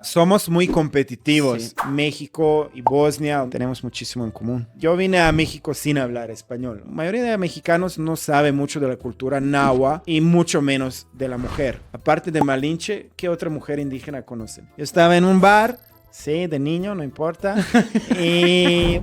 Somos muy competitivos. Sí. México y Bosnia tenemos muchísimo en común. Yo vine a México sin hablar español. La mayoría de mexicanos no sabe mucho de la cultura náhuatl y mucho menos de la mujer. Aparte de Malinche, ¿qué otra mujer indígena conocen? Yo estaba en un bar, sí, de niño, no importa. Y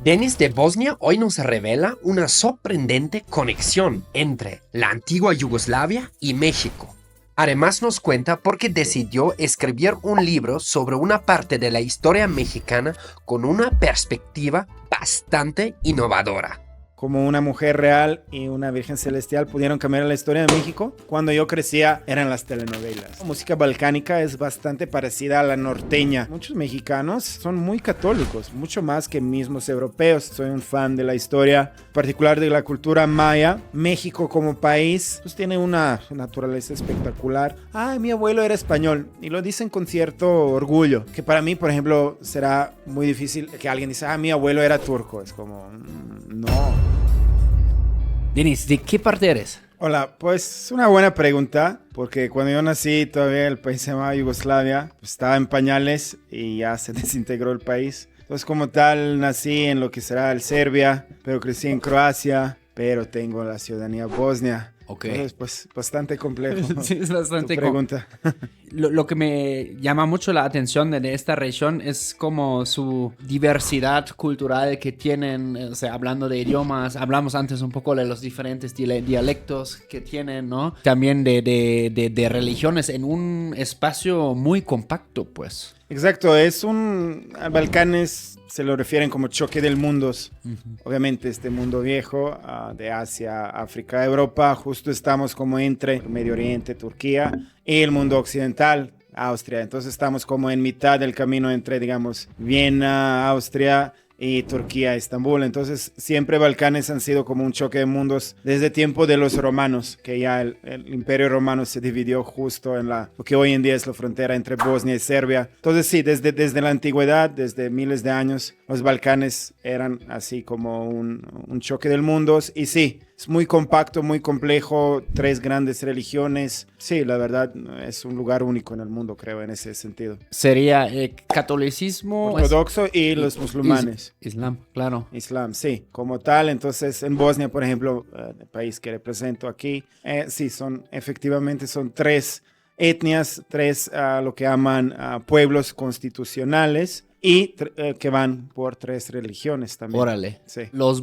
Denis de Bosnia hoy nos revela una sorprendente conexión entre la antigua Yugoslavia y México. Además nos cuenta por qué decidió escribir un libro sobre una parte de la historia mexicana con una perspectiva bastante innovadora. como una mujer real y una virgen celestial pudieron cambiar la historia de México. Cuando yo crecía eran las telenovelas. La música balcánica es bastante parecida a la norteña. Muchos mexicanos son muy católicos, mucho más que mismos europeos. Soy un fan de la historia particular de la cultura maya. México como país pues tiene una naturaleza espectacular. Ay, mi abuelo era español y lo dicen con cierto orgullo, que para mí, por ejemplo, será muy difícil que alguien diga, mi abuelo era turco. Es como, no. Denis, ¿de qué parte eres? Hola, pues es una buena pregunta, porque cuando yo nací todavía el país se llamaba Yugoslavia, pues, estaba en pañales y ya se desintegró el país. Entonces como tal nací en lo que será el Serbia, pero crecí en Croacia, pero tengo la ciudadanía bosnia. Ok. Entonces pues bastante complejo. Sí, es bastante tu pregunta. Lo que me llama mucho la atención de esta región es como su diversidad cultural que tienen, o sea, hablando de idiomas, hablamos antes un poco de los diferentes dialectos que tienen, ¿no? También de religiones en un espacio muy compacto, pues. Exacto, es un... a Balcanes se lo refieren como choque del mundos. Obviamente este mundo viejo, de Asia, África, Europa, justo estamos como entre Medio Oriente, Turquía, y el mundo occidental, Austria. Entonces estamos como en mitad del camino entre, digamos, Viena, Austria, y Turquía, Estambul. Entonces siempre Balcanes han sido como un choque de mundos desde tiempo de los romanos, que ya el imperio romano se dividió justo en lo que hoy en día es la frontera entre Bosnia y Serbia. Entonces sí, desde la antigüedad, desde miles de años, los Balcanes eran así como un choque de mundos. Y sí, es muy compacto, muy complejo, 3 grandes religiones. Sí, la verdad es un lugar único en el mundo, creo, en ese sentido. Sería catolicismo... Ortodoxo y los musulmanes. Islam, claro. Islam, sí, como tal. Entonces, en Bosnia, por ejemplo, el país que represento aquí, sí, efectivamente son 3 etnias, 3 lo que llaman pueblos constitucionales y que van por 3 religiones también. Órale. Sí. Los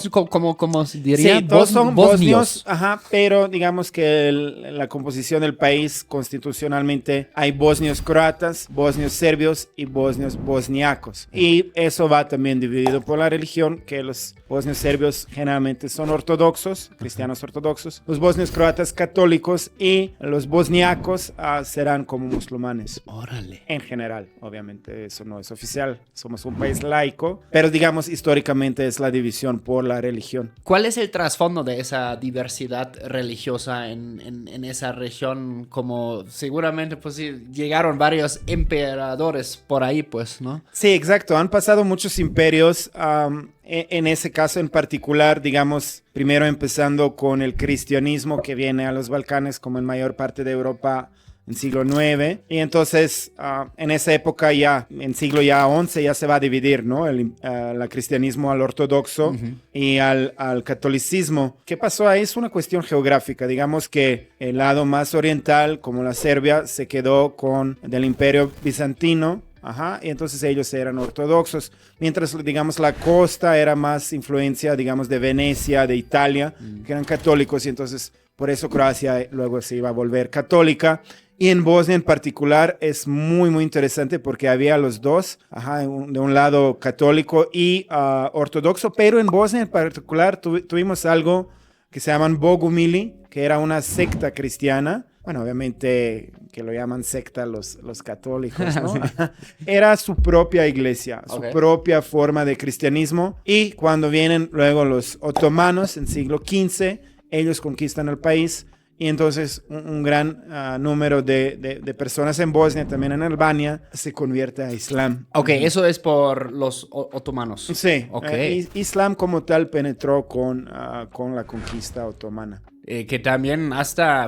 ¿cómo se diría? Sí, todos son bosnios, ajá, pero digamos que la composición del país constitucionalmente hay bosnios croatas, bosnios serbios y bosnios bosniacos. Y eso va también dividido por la religión, que los bosnios serbios generalmente son ortodoxos, cristianos ortodoxos, los bosnios croatas católicos y los bosniacos serán como musulmanes. Órale. En general, obviamente, eso no es oficial, somos un país laico, pero digamos históricamente es la división por la religión. ¿Cuál es el trasfondo de esa diversidad religiosa en esa región? Como seguramente pues sí, llegaron varios emperadores por ahí, pues, ¿no? Sí, exacto, han pasado muchos imperios, en ese caso en particular, digamos, primero empezando con el cristianismo que viene a los Balcanes como en mayor parte de Europa en siglo IX, y entonces en esa época ya, en siglo ya XI, ya se va a dividir, ¿no? El cristianismo al ortodoxo y al catolicismo. ¿Qué pasó ahí? Es una cuestión geográfica, digamos que el lado más oriental, como la Serbia, se quedó con del imperio bizantino. Ajá, y entonces ellos eran ortodoxos, mientras, digamos, la costa era más influencia, digamos, de Venecia, de Italia, que eran católicos, y entonces por eso Croacia luego se iba a volver católica. Y en Bosnia en particular es muy, muy interesante porque había los dos, ajá, de un lado católico y ortodoxo, pero en Bosnia en particular tuvimos algo que se llaman Bogumili, que era una secta cristiana. Bueno, obviamente que lo llaman secta los católicos, ¿no? Sí. Era su propia iglesia, su propia forma de cristianismo. Y cuando vienen luego los otomanos en siglo XV, ellos conquistan el país. Y entonces un gran número de personas en Bosnia, también en Albania, se convierte a Islam. Ok, eso es por los otomanos. Sí, okay. Islam como tal penetró con la conquista otomana. Que también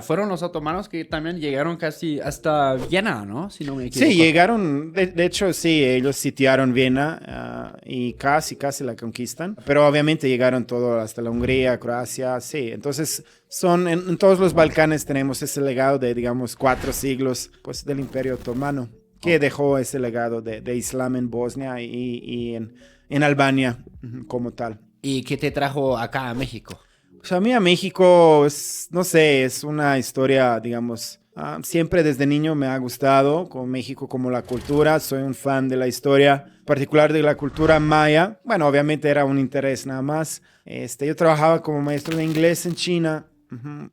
fueron los otomanos que también llegaron casi hasta Viena, ¿no? Si no me equivoco. Sí, llegaron, de hecho sí, ellos sitiaron Viena y casi la conquistan, pero obviamente llegaron todo hasta la Hungría, Croacia, sí, entonces en todos los Balcanes tenemos ese legado de, digamos, 4 siglos pues, del Imperio Otomano, que dejó ese legado de Islam en Bosnia y en Albania como tal. ¿Y qué te trajo acá a México? Pues a mí a México, no sé, es una historia, digamos, siempre desde niño me ha gustado con México como la cultura. Soy un fan de la historia, en particular de la cultura maya. Bueno, obviamente era un interés nada más. Yo trabajaba como maestro de inglés en China.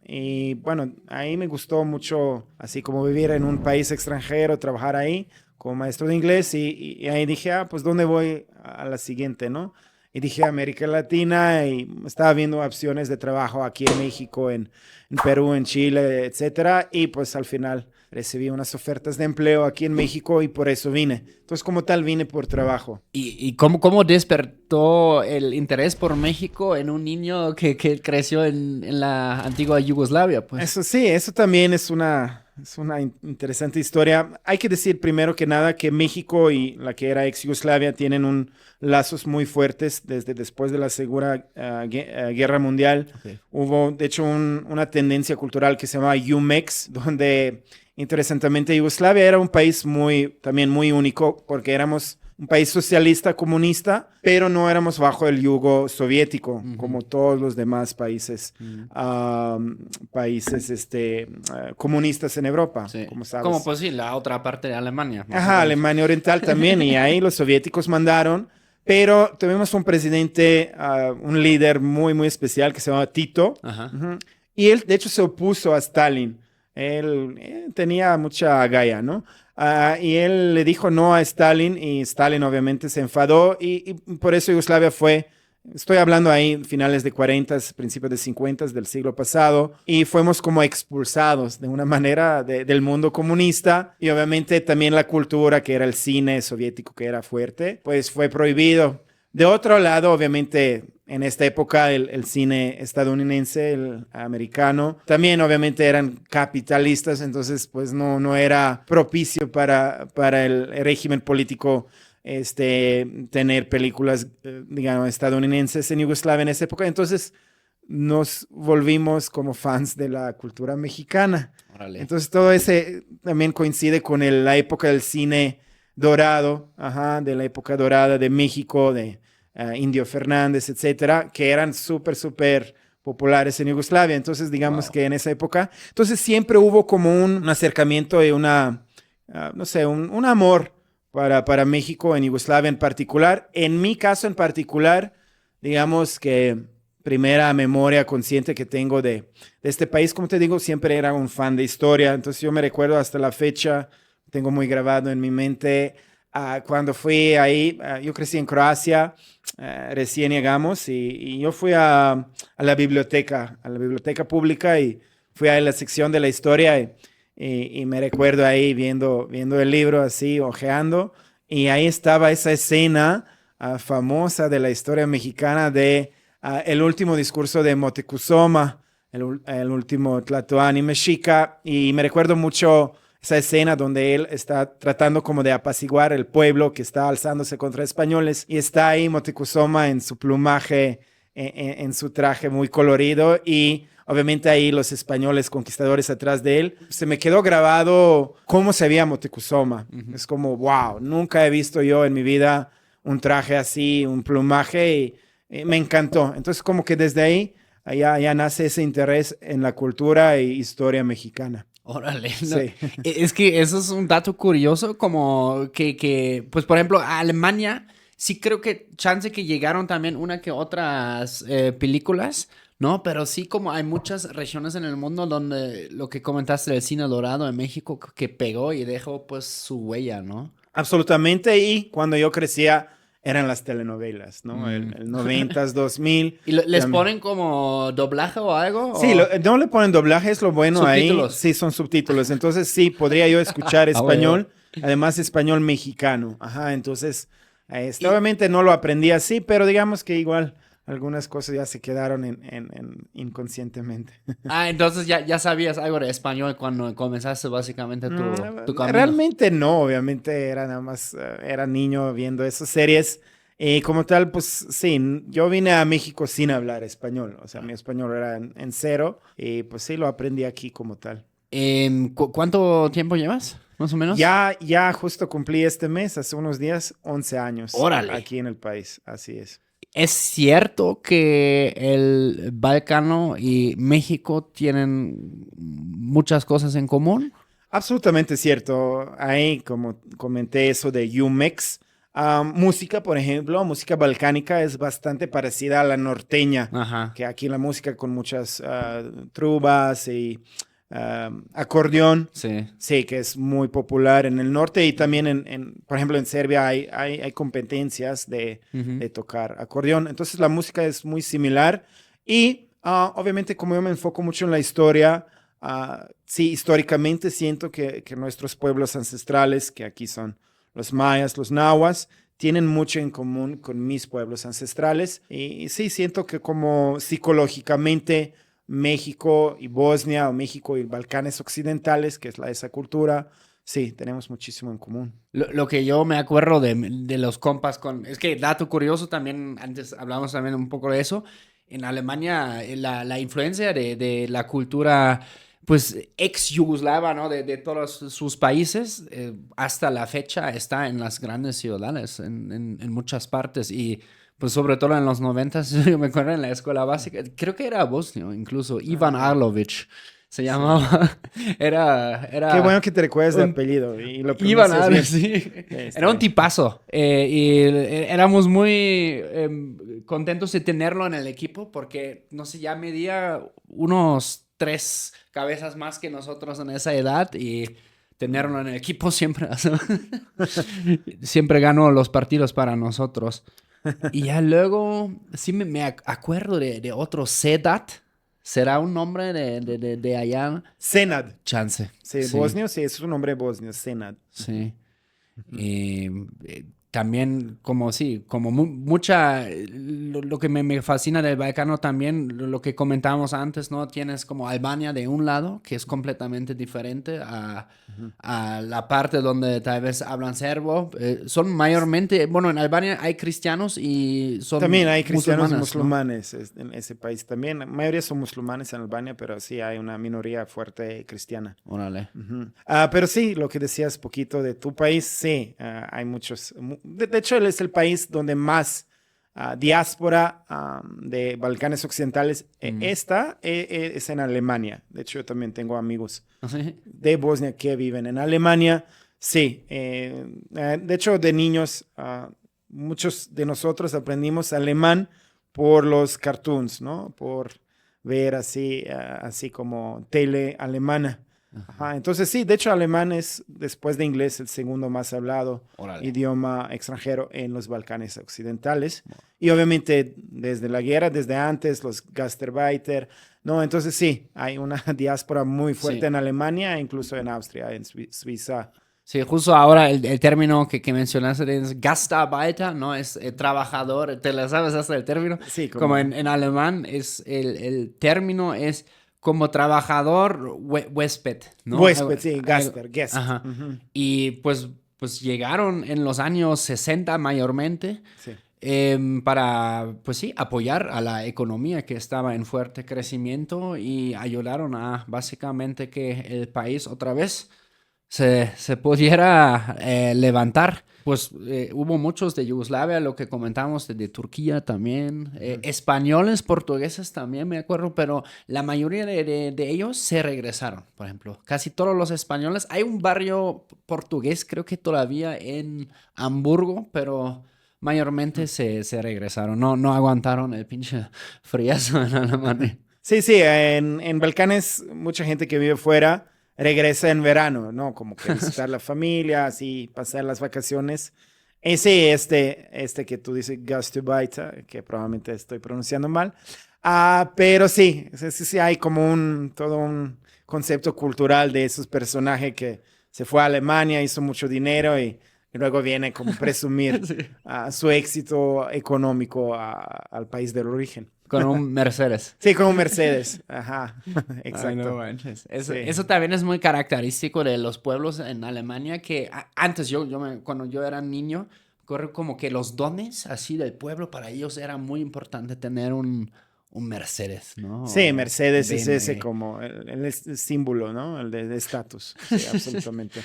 Y bueno, ahí me gustó mucho, así como vivir en un país extranjero, trabajar ahí como maestro de inglés. Y ahí dije, pues ¿dónde voy a la siguiente, no? Y dije América Latina y estaba viendo opciones de trabajo aquí en México, en Perú, en Chile, etcétera. Y pues al final recibí unas ofertas de empleo aquí en México y por eso vine. Entonces como tal vine por trabajo. ¿Y cómo despertó el interés por México en un niño que creció en la antigua Yugoslavia? Pues? Eso sí, eso también es una interesante historia. Hay que decir primero que nada que México y la que era ex Yugoslavia tienen lazos muy fuertes desde después de la Segunda Guerra Mundial. Okay. Hubo, de hecho, una tendencia cultural que se llama UMEX, donde, interesantemente, Yugoslavia era un país también muy único, porque éramos un país socialista, comunista, pero no éramos bajo el yugo soviético, como todos los demás países, comunistas en Europa, sí. Como sabes. Como pues sí, la otra parte de Alemania. Ajá, Alemania Oriental también, y ahí los soviéticos mandaron, pero tuvimos un presidente, un líder muy, muy especial que se llamaba Tito, y él, de hecho, se opuso a Stalin. Él tenía mucha agallas, ¿no? Y él le dijo no a Stalin y Stalin obviamente se enfadó y por eso Yugoslavia estoy hablando ahí finales de 40, principios de 50 del siglo pasado y fuimos como expulsados de una manera del mundo comunista y obviamente también la cultura que era el cine soviético que era fuerte, pues fue prohibido. De otro lado, obviamente, en esta época el cine estadounidense, el americano, también obviamente eran capitalistas, entonces pues no era propicio para el régimen político tener películas, digamos, estadounidenses en Yugoslavia en esa época. Entonces nos volvimos como fans de la cultura mexicana. Órale. Entonces todo ese también coincide con la época del cine dorado, de la época dorada de México, de Indio Fernández, etcétera, que eran súper populares en Yugoslavia. Entonces, digamos que en esa época, entonces siempre hubo como un acercamiento y un amor para México en Yugoslavia en particular. En mi caso en particular, digamos que primera memoria consciente que tengo de este país, como te digo, siempre era un fan de historia. Entonces yo me recuerdo hasta la fecha, tengo muy grabado en mi mente, cuando fui ahí, yo crecí en Croacia, recién llegamos y yo fui a la biblioteca pública y fui a la sección de la historia y me recuerdo ahí viendo el libro así, ojeando, y ahí estaba esa escena famosa de la historia mexicana de el último discurso de Moctezuma, el último Tlatoani mexica, y me recuerdo mucho esa escena donde él está tratando como de apaciguar el pueblo que está alzándose contra españoles y está ahí Moctezuma en su plumaje, en su traje muy colorido y obviamente ahí los españoles conquistadores atrás de él. Se me quedó grabado cómo se veía Moctezuma. Es como, wow, nunca he visto yo en mi vida un traje así, un plumaje y me encantó. Entonces como que desde ahí ya nace ese interés en la cultura e historia mexicana. Órale, no. Sí. Es que eso es un dato curioso, como que, pues por ejemplo, a Alemania, sí creo que chance que llegaron también una que otras películas, ¿no? Pero sí como hay muchas regiones en el mundo donde lo que comentaste del cine dorado en México que pegó y dejó pues su huella, ¿no? Absolutamente, y cuando yo crecía eran las telenovelas, ¿no? El 90s, 2000. ¿Y les ponen como doblaje o algo? Sí, no le ponen doblaje, es lo bueno ¿Subtítulos? ahí. Sí, son subtítulos. Entonces sí, podría yo escuchar español, además español mexicano. Ajá, entonces, obviamente no lo aprendí así, pero digamos que igual algunas cosas ya se quedaron inconscientemente. Entonces ya sabías algo de español cuando comenzaste básicamente tu camino. Realmente no, obviamente era nada más, era niño viendo esas series. Y como tal, pues sí, yo vine a México sin hablar español, o sea, mi español era en cero y pues sí, lo aprendí aquí como tal. ¿Cuánto tiempo llevas, más o menos? Ya justo cumplí este mes, hace unos días, 11 años. ¡Órale! Aquí en el país, así es. ¿Es cierto que el Balcano y México tienen muchas cosas en común? Absolutamente cierto. Ahí, como comenté eso de UMEX, música, por ejemplo, música balcánica es bastante parecida a la norteña, Ajá. que aquí la música con muchas trubas y acordeón, Sí. sí, que es muy popular en el norte y también, por ejemplo, en Serbia hay competencias de tocar acordeón. Entonces la música es muy similar y obviamente como yo me enfoco mucho en la historia, sí, históricamente siento que nuestros pueblos ancestrales, que aquí son los mayas, los nahuas, tienen mucho en común con mis pueblos ancestrales y sí, siento que como psicológicamente México y Bosnia o México y Balcanes occidentales, que es esa cultura, sí, tenemos muchísimo en común. Lo que yo me acuerdo de los compas es que dato curioso también, antes hablamos también un poco de eso, en Alemania la influencia de la cultura pues ex yugoslava, ¿no? De todos sus países, hasta la fecha está en las grandes ciudades, en muchas partes y pues sobre todo en los 90s, yo me acuerdo en la escuela básica, creo que era bosnio incluso, Ivan Arlović se llamaba, era Qué bueno que te recuerdes de apellido y lo Ivan pronuncias bien. Arlović, sí. Era un tipazo y éramos muy contentos de tenerlo en el equipo porque, no sé, ya medía unos 3 cabezas más que nosotros en esa edad y tenerlo en el equipo siempre, siempre ganó los partidos para nosotros. Y ya luego, sí me acuerdo de otro Sedat. ¿Será un nombre de allá? Senad. Chance. Sí, Sí. bosnio, sí, es un nombre bosnio, Senad. Sí. Y también como sí, como mucha, lo que me fascina del Balcano también, lo que comentábamos antes, ¿no? Tienes como Albania de un lado, que es completamente diferente a la parte donde tal vez hablan serbo. Son mayormente, bueno, en Albania hay cristianos y son También hay cristianos y musulmanes, musulmanes en ese país también. La mayoría son musulmanes en Albania, pero sí hay una minoría fuerte cristiana. ¿no? Órale. Pero sí, lo que decías poquito de tu país, sí, hay muchos. De hecho, él es el país donde más diáspora de Balcanes Occidentales está, es en Alemania. De hecho, yo también tengo amigos ¿Sí? de Bosnia que viven en Alemania. Sí, de hecho, de niños, muchos de nosotros aprendimos alemán por los cartoons, ¿no? Por ver así como tele alemana. Ajá, entonces sí, de hecho alemán es, después de inglés, el segundo más hablado idioma extranjero en los Balcanes occidentales. Y obviamente desde la guerra, desde antes, los Gastarbeiter, ¿no? Entonces sí, hay una diáspora muy fuerte en Alemania, incluso en Austria, en Suiza. Sí, justo ahora el término que mencionaste es Gastarbeiter, ¿no? Es trabajador, ¿te la sabes hasta el término? Sí, como en alemán, es el término es como trabajador huésped, ¿no? Huésped, sí, Gaster, guest. Ajá. Y pues llegaron en los años 60 mayormente para, pues sí, apoyar a la economía que estaba en fuerte crecimiento y ayudaron a básicamente que el país otra vez se pudiera levantar. Pues hubo muchos de Yugoslavia, lo que comentamos de Turquía también, españoles, portugueses también me acuerdo, pero la mayoría de ellos se regresaron, por ejemplo. Casi todos los españoles. Hay un barrio portugués, creo que todavía en Hamburgo, pero mayormente se regresaron. No aguantaron el pinche friazo en Alemania. Sí, en Balcanes mucha gente que vive fuera regresa en verano, ¿no? Como que visitar la familia, así, pasar las vacaciones. Ese, que tú dices, Gastarbeiter, que probablemente estoy pronunciando mal. Pero sí hay como todo un concepto cultural de esos personajes que se fue a Alemania, hizo mucho dinero y Y luego viene como presumir Sí. su éxito económico al país del origen. Con un Mercedes. Sí, como Mercedes. Ajá, exacto. Ay, no manches. Eso, Sí. eso también es muy característico de los pueblos en Alemania que antes cuando yo era niño, corre como que los dones así del pueblo para ellos era muy importante tener un Mercedes, ¿no? Sí, O Mercedes un es ese BMW. como el símbolo, ¿no? El de estatus. Sí, absolutamente.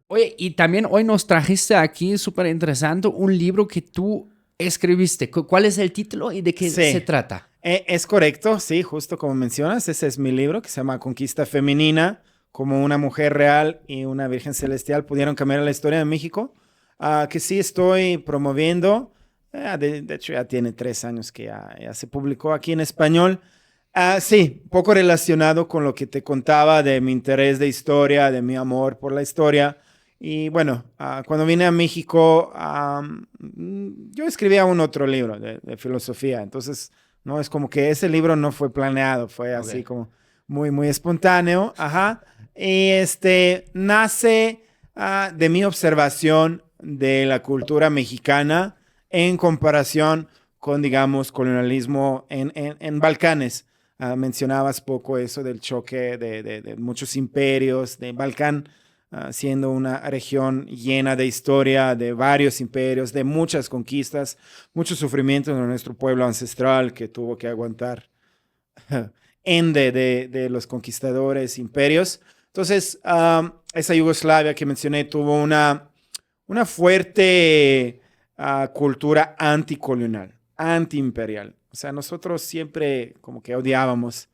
Oye, y también hoy nos trajiste aquí, súper interesante, un libro que tú escribiste. ¿Cuál es el título y de qué Sí. se trata? Es correcto, sí, justo como mencionas, ese es mi libro que se llama Conquista Femenina, como una mujer real y una virgen celestial pudieron cambiar la historia de México, que sí estoy promoviendo, de hecho ya tiene 3 años que ya se publicó aquí en español. Sí, poco relacionado con lo que te contaba de mi interés de historia, de mi amor por la historia. Y bueno, cuando vine a México, yo escribía un otro libro de filosofía, entonces... No, es como que ese libro no fue planeado, fue así Ok. como muy, muy espontáneo, ajá. Y nace de mi observación de la cultura mexicana en comparación con, digamos, colonialismo en Balcanes. Mencionabas poco eso del choque de muchos imperios, de Balcán siendo una región llena de historia, de varios imperios, de muchas conquistas, mucho sufrimiento de nuestro pueblo ancestral que tuvo que aguantar de los conquistadores, imperios. Entonces, esa Yugoslavia que mencioné tuvo una fuerte cultura anticolonial, antiimperial. O sea, nosotros siempre como que odiábamos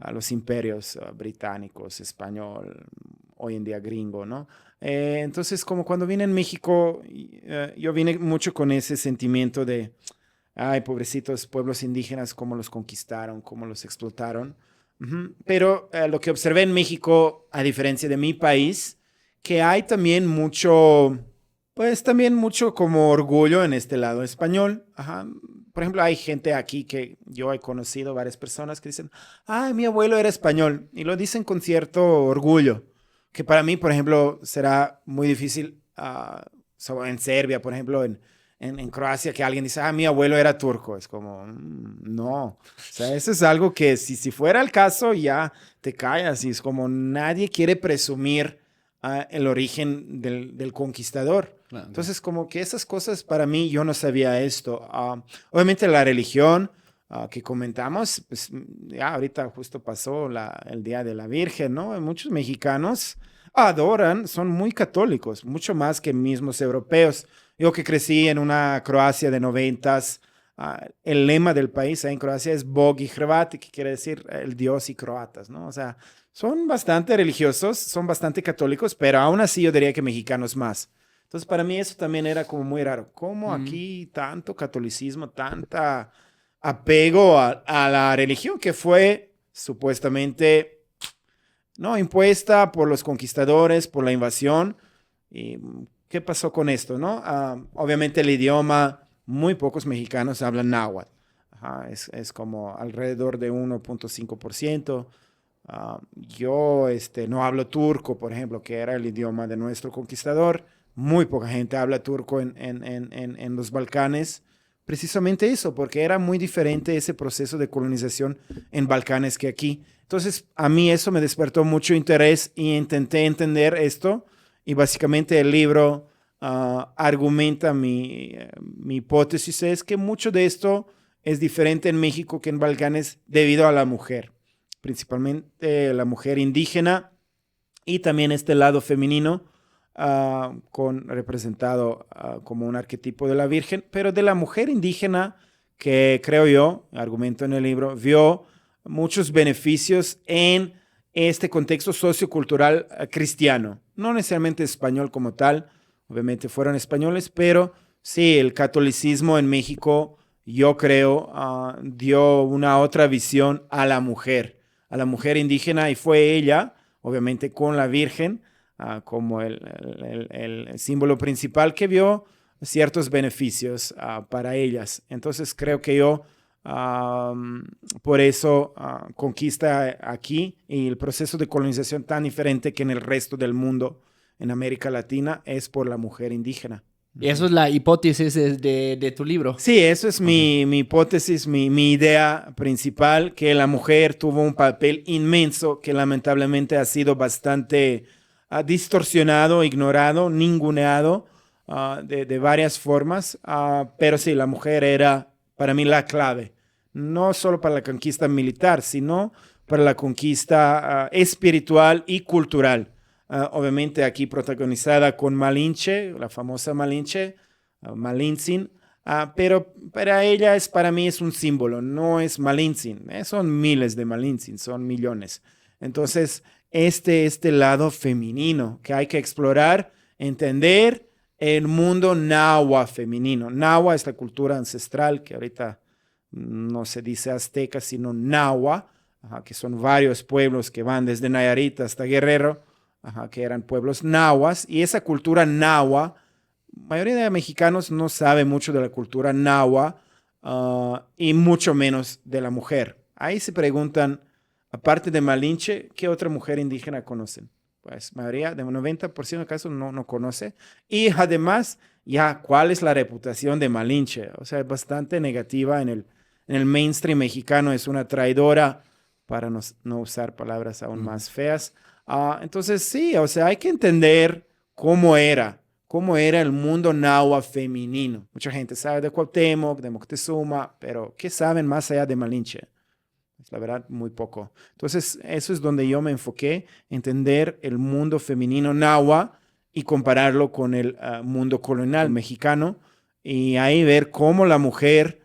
a los imperios británicos, español, hoy en día gringo, ¿no? Entonces, como cuando vine en México, yo vine mucho con ese sentimiento de, ay, pobrecitos pueblos indígenas, cómo los conquistaron, cómo los explotaron. Pero lo que observé en México, a diferencia de mi país, que hay también mucho, pues también mucho como orgullo en este lado español. Ajá. Por ejemplo, hay gente aquí que yo he conocido, varias personas que dicen, ah, mi abuelo era español, y lo dicen con cierto orgullo, que para mí, por ejemplo, será muy difícil en Serbia, por ejemplo, en Croacia, que alguien dice, ah, mi abuelo era turco. Es como, no. O sea, eso es algo que si fuera el caso, ya te callas. Y es como nadie quiere presumir el origen del conquistador. Claro. Entonces, como que esas cosas para mí, yo no sabía esto. Obviamente la religión que comentamos, pues ya ahorita justo pasó el Día de la Virgen, ¿no? Muchos mexicanos adoran, son muy católicos, mucho más que mismos europeos. Yo que crecí en una Croacia de noventas, el lema del país en Croacia es Bog i Hrvati, que quiere decir el Dios y croatas, ¿no? O sea, son bastante religiosos, son bastante católicos, pero aún así yo diría que mexicanos más. Entonces, para mí eso también era como muy raro. ¿Cómo aquí tanto catolicismo, tanta apego a la religión que fue supuestamente no impuesta por los conquistadores, por la invasión? ¿Y qué pasó con esto, no? Obviamente el idioma, muy pocos mexicanos hablan náhuatl. Ajá, es como alrededor de 1.5%. Yo no hablo turco, por ejemplo, que era el idioma de nuestro conquistador. Muy poca gente habla turco en los Balcanes. Precisamente eso, porque era muy diferente ese proceso de colonización en Balcanes que aquí. Entonces, a mí eso me despertó mucho interés y intenté entender esto. Y básicamente el libro argumenta mi hipótesis es que mucho de esto es diferente en México que en Balcanes debido a la mujer, principalmente la mujer indígena y también este lado femenino representado como un arquetipo de la Virgen, pero de la mujer indígena que creo yo, argumento en el libro, vio muchos beneficios en este contexto sociocultural cristiano, no necesariamente español como tal, obviamente fueron españoles, pero sí, el catolicismo en México, yo creo, dio una otra visión a la mujer indígena, y fue ella, obviamente con la Virgen, como el símbolo principal, que vio ciertos beneficios para ellas. Entonces creo que yo por eso conquista aquí y el proceso de colonización tan diferente que en el resto del mundo en América Latina es por la mujer indígena. Y eso es la hipótesis de tu libro. Sí, eso es mi hipótesis, mi idea principal, que la mujer tuvo un papel inmenso que lamentablemente ha sido bastante distorsionado, ignorado, ninguneado de varias formas, pero sí, la mujer era para mí la clave, no solo para la conquista militar, sino para la conquista espiritual y cultural. Obviamente aquí protagonizada con Malinche, la famosa Malinche, Malintzin, pero para mí es un símbolo, no es Malintzin, son miles de Malintzin, son millones. Entonces, este lado femenino que hay que explorar, entender el mundo náhuatl femenino. Náhuatl es la cultura ancestral que ahorita no se dice azteca, sino náhuatl, que son varios pueblos que van desde Nayarit hasta Guerrero, que eran pueblos nahuas, y esa cultura nahua, la mayoría de mexicanos no sabe mucho de la cultura nahua y mucho menos de la mujer. Ahí se preguntan, aparte de Malinche, ¿qué otra mujer indígena conocen? Pues mayoría, de un 90% de casos no conoce. Y además, ya, ¿cuál es la reputación de Malinche? O sea, es bastante negativa en el mainstream mexicano, es una traidora, para no usar palabras aún más feas. Entonces, sí, o sea, hay que entender cómo era el mundo náhuatl femenino. Mucha gente sabe de Cuauhtémoc, de Moctezuma, pero ¿qué saben más allá de Malinche? Pues, la verdad, muy poco. Entonces, eso es donde yo me enfoqué, entender el mundo femenino náhuatl y compararlo con el mundo colonial mexicano, y ahí ver cómo la mujer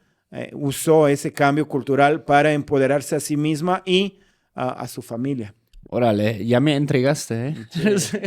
usó ese cambio cultural para empoderarse a sí misma y a su familia. Órale, ya me entregaste, ¿eh? Sí.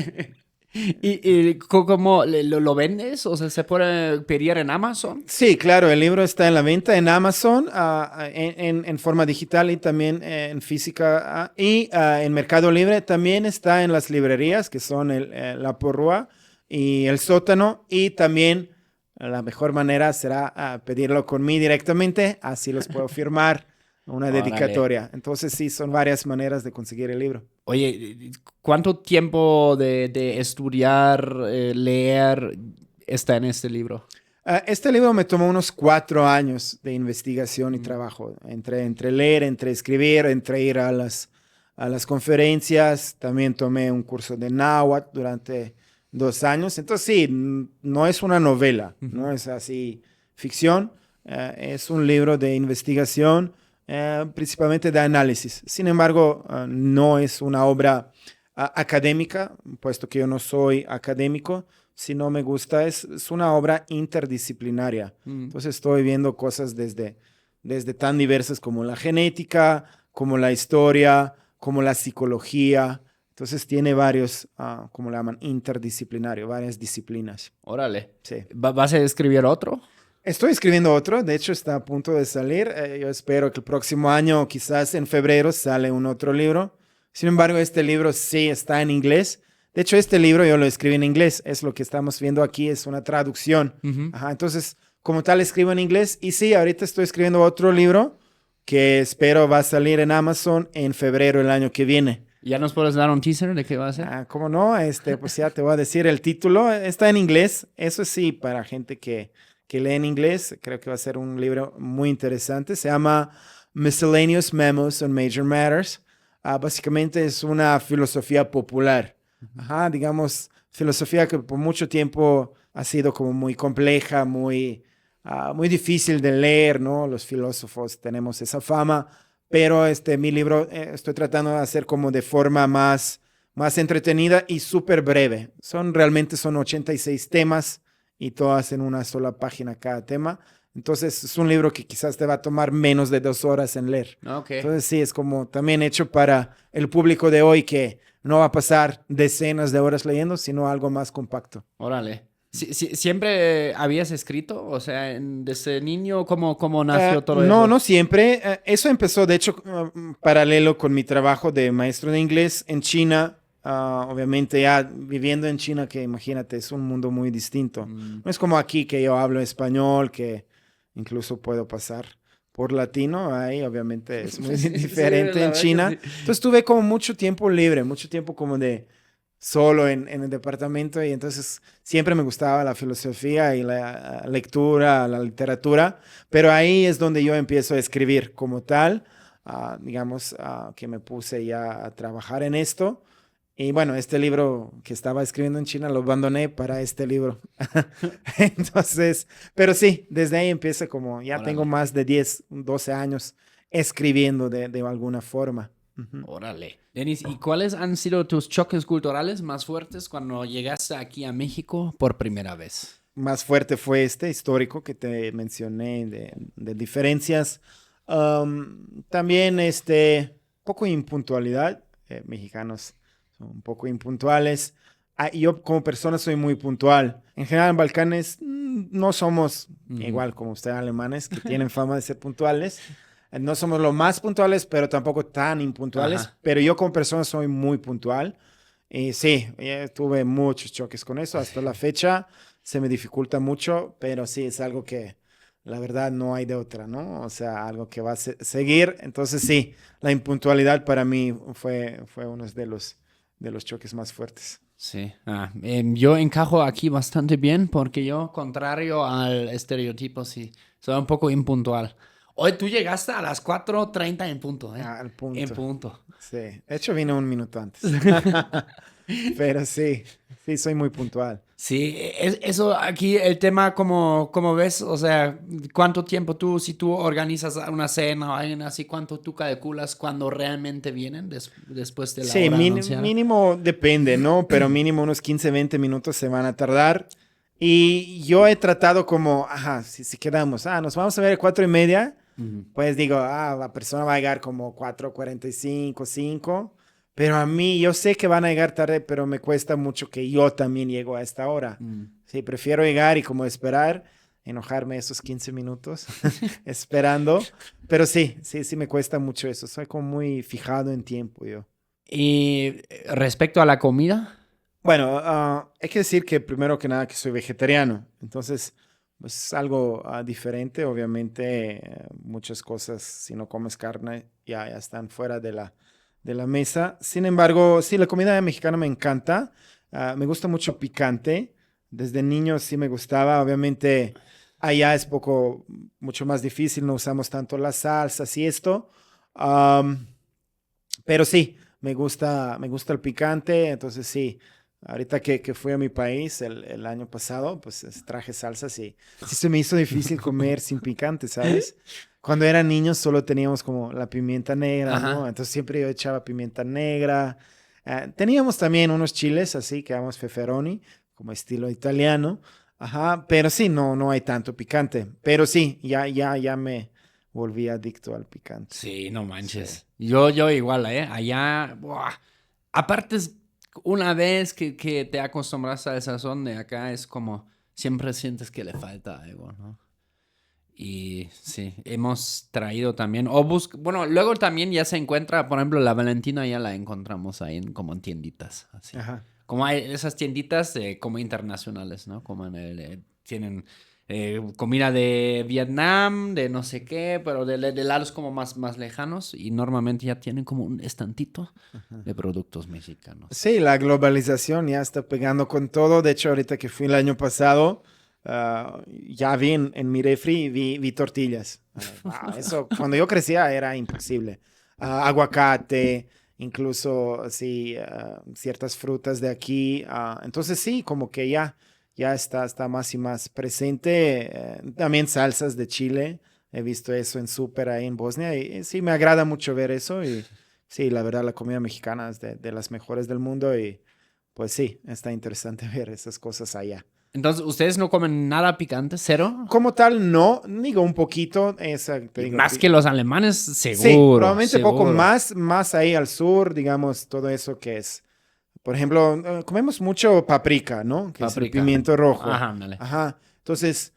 ¿Y cómo lo vendes? O sea, ¿se puede pedir en Amazon? Sí, claro, el libro está en la venta en Amazon, en forma digital y también en física, y en Mercado Libre. También está en las librerías, que son La Porrúa y El Sótano, y también la mejor manera será pedirlo conmigo directamente, así los puedo firmar. Una dedicatoria. Entonces, sí, son varias maneras de conseguir el libro. Oye, ¿cuánto tiempo de estudiar, leer está en este libro? Este libro me tomó unos 4 años de investigación y trabajo. Entre leer, entre escribir, entre ir a las conferencias. También tomé un curso de náhuatl durante 2 años. Entonces, sí, no es una novela, no es así ficción. Es un libro de investigación, principalmente de análisis. Sin embargo, no es una obra académica, puesto que yo no soy académico. Si no me gusta, es una obra interdisciplinaria. Entonces estoy viendo cosas desde tan diversas como la genética, como la historia, como la psicología. Entonces tiene varios, como le llaman, interdisciplinario, varias disciplinas. Órale. Sí. ¿Vas a escribir otro? Estoy escribiendo otro, de hecho está a punto de salir. Yo espero que el próximo año, quizás en febrero, sale un otro libro. Sin embargo, este libro sí está en inglés. De hecho, este libro yo lo escribí en inglés. Es lo que estamos viendo aquí, es una traducción. Entonces, como tal, escribo en inglés. Y sí, ahorita estoy escribiendo otro libro que espero va a salir en Amazon en febrero del año que viene. ¿Ya nos puedes dar un teaser de qué va a ser? ¿Cómo no? Pues ya te voy a decir el título. Está en inglés. Eso sí, para gente que lee en inglés, creo que va a ser un libro muy interesante. Se llama Miscellaneous Memos on Major Matters. Básicamente es una filosofía popular. Digamos, filosofía que por mucho tiempo ha sido como muy compleja, muy difícil de leer, ¿no? Los filósofos tenemos esa fama, pero mi libro estoy tratando de hacer como de forma más entretenida y súper breve. Realmente son 86 temas y todas en una sola página cada tema. Entonces es un libro que quizás te va a tomar menos de 2 horas en leer. Okay. Entonces sí, es como también hecho para el público de hoy que no va a pasar decenas de horas leyendo, sino algo más compacto. Órale. ¿Siempre habías escrito? O sea, desde niño, ¿cómo nació todo eso? No siempre. Eso empezó, de hecho, paralelo con mi trabajo de maestro de inglés en China. Obviamente ya viviendo en China, que imagínate, es un mundo muy distinto. No es como aquí que yo hablo español, que incluso puedo pasar por latino. Ahí obviamente es muy diferente en China. Sí. Entonces tuve como mucho tiempo libre, mucho tiempo como de solo en el departamento y entonces siempre me gustaba la filosofía y la lectura, la literatura, pero ahí es donde yo empiezo a escribir como tal, digamos que me puse ya a trabajar en esto. Y bueno, este libro que estaba escribiendo en China lo abandoné para este libro. Entonces, pero sí, desde ahí empieza como, ya Órale. tengo más de 10, 12 años escribiendo de alguna forma. Ujú. Órale. Denis, ¿y cuáles han sido tus choques culturales más fuertes cuando llegaste aquí a México por primera vez? Más fuerte fue este histórico que te mencioné de diferencias. También poco impuntualidad. Mexicanos son un poco impuntuales. Yo como persona soy muy puntual. En general en Balcanes no somos igual como ustedes alemanes que tienen fama de ser puntuales. No somos los más puntuales, pero tampoco tan impuntuales. Ajá. Pero yo como persona soy muy puntual. Y sí, tuve muchos choques con eso. Hasta la fecha se me dificulta mucho, pero sí, es algo que la verdad no hay de otra, ¿no? O sea, algo que va a seguir. Entonces sí, la impuntualidad para mí fue uno de los choques más fuertes. Sí. Yo encajo aquí bastante bien porque yo, contrario al estereotipo, sí, soy un poco impuntual. Hoy tú llegaste a las 4:30 en punto, ¿eh? Al punto. En punto. Sí, de hecho vine un minuto antes. Pero sí, soy muy puntual. Sí, eso aquí el tema como ves, o sea, cuánto tiempo si tú organizas una cena o alguien así, cuánto tú calculas cuando realmente vienen después de la Sí, hora anunciada. mínimo depende, ¿no? Pero mínimo unos 15, 20 minutos se van a tardar. Y yo he tratado como, si quedamos, nos vamos a ver a 4:30, pues digo, la persona va a llegar como 4:45, 5. Pero a mí, yo sé que van a llegar tarde, pero me cuesta mucho que yo también llego a esta hora. Sí, prefiero llegar y como esperar, enojarme esos 15 minutos esperando. Pero sí, me cuesta mucho eso. Soy como muy fijado en tiempo yo. Y respecto a la comida, Bueno, hay que decir que primero que nada que soy vegetariano. Entonces, pues es algo diferente. Obviamente, muchas cosas, si no comes carne, ya están fuera de la mesa. Sin embargo, sí, la comida mexicana me encanta. Me gusta mucho picante. Desde niño sí me gustaba. Obviamente, allá es mucho más difícil. No usamos tanto las salsas y esto. Pero sí, me gusta el picante. Entonces sí, ahorita que fui a mi país el año pasado, pues traje salsas y sí se me hizo difícil comer sin picante, ¿sabes? Cuando era niño solo teníamos como la pimienta negra, Ajá. ¿no? Entonces siempre yo echaba pimienta negra. Teníamos también unos chiles así que llamamos feferoni, como estilo italiano. Ajá, pero sí, no hay tanto picante. Pero sí, ya me volví adicto al picante. sí, no manches. Sí. Yo igual, allá, buah. Aparte, una vez que te acostumbras al sazón de acá, es como siempre sientes que le falta algo, ¿no? Y sí, hemos traído también, bueno, luego también ya se encuentra, por ejemplo, la Valentina ya la encontramos ahí como en tienditas, así. Ajá. Como hay esas tienditas como internacionales, ¿no? Como tienen comida de Vietnam, de no sé qué, pero de lados como más lejanos y normalmente ya tienen como un estantito de productos mexicanos. Sí, la globalización ya está pegando con todo. De hecho, ahorita que fui el año pasado, ya vi en mi refri, vi tortillas. Wow, eso cuando yo crecía era imposible. Aguacate, incluso sí, ciertas frutas de aquí. Entonces sí, como que ya está más y más presente. También salsas de Chile. He visto eso en súper ahí en Bosnia y sí, me agrada mucho ver eso y sí, la verdad la comida mexicana es de las mejores del mundo y pues sí, está interesante ver esas cosas allá. Entonces, ¿ustedes no comen nada picante? ¿Cero? Como tal, no, digo un poquito, te Y digo, más que los alemanes, seguro. sí, probablemente poco seguro. más ahí al sur, digamos, todo eso que es. Por ejemplo, comemos mucho paprika, ¿no? Que es el Paprika. pimiento rojo. Ajá, ándale. Ajá. Entonces,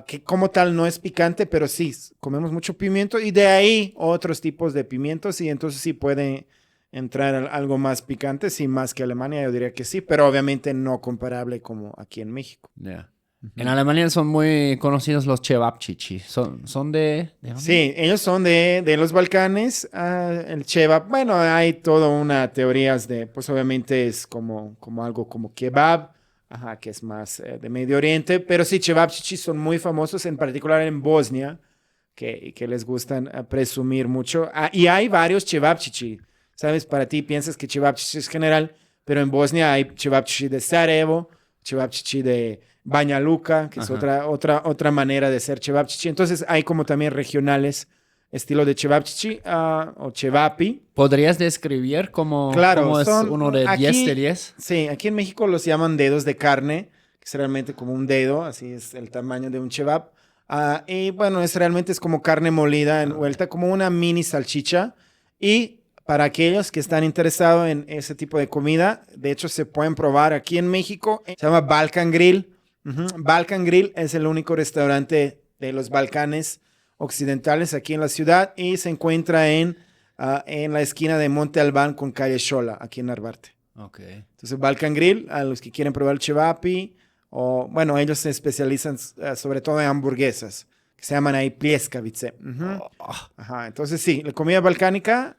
que como tal no es picante, pero sí, comemos mucho pimiento y de ahí otros tipos de pimientos y entonces sí puede entrar algo más picante, sí, más que Alemania, yo diría que sí, pero obviamente no comparable como aquí en México. Ya. En Alemania son muy conocidos los cevapcici. ¿Son de dónde? Sí, ellos son de los Balcanes. El Chevap, bueno, hay toda una teorías de, pues obviamente es como algo como kebab, ajá, que es más de Medio Oriente, pero sí, cevapcici son muy famosos, en particular en Bosnia, que les gustan presumir mucho. Y hay varios cevapcici, ¿sabes? Para ti piensas que cevapcici es general, pero en Bosnia hay cevapcici de Sarajevo, cevapcici de Banja Luka, que es Ajá. otra manera de ser cevapcici. Entonces hay como también regionales, estilo de cevapcici o cevapi. ¿Podrías describir Claro, cómo es son uno de 10 de aquí, 10? sí, aquí en México los llaman dedos de carne, que es realmente como un dedo, así es el tamaño de un cevap. Y bueno, realmente es como carne molida envuelta, como una mini salchicha. Y para aquellos que están interesados en ese tipo de comida, de hecho se pueden probar aquí en México. Se llama Balkan Grill. Ujú. Balkan Grill es el único restaurante de los Balcanes occidentales aquí en la ciudad y se encuentra en la esquina de Monte Albán con calle Xola, aquí en Narvarte. Ok. Entonces, Balkan Grill, a los que quieren probar el cevapi, o bueno, ellos se especializan sobre todo en hamburguesas, que se llaman ahí pljeskavice. Ujú. Oh, Ajá, entonces sí, la comida balcánica,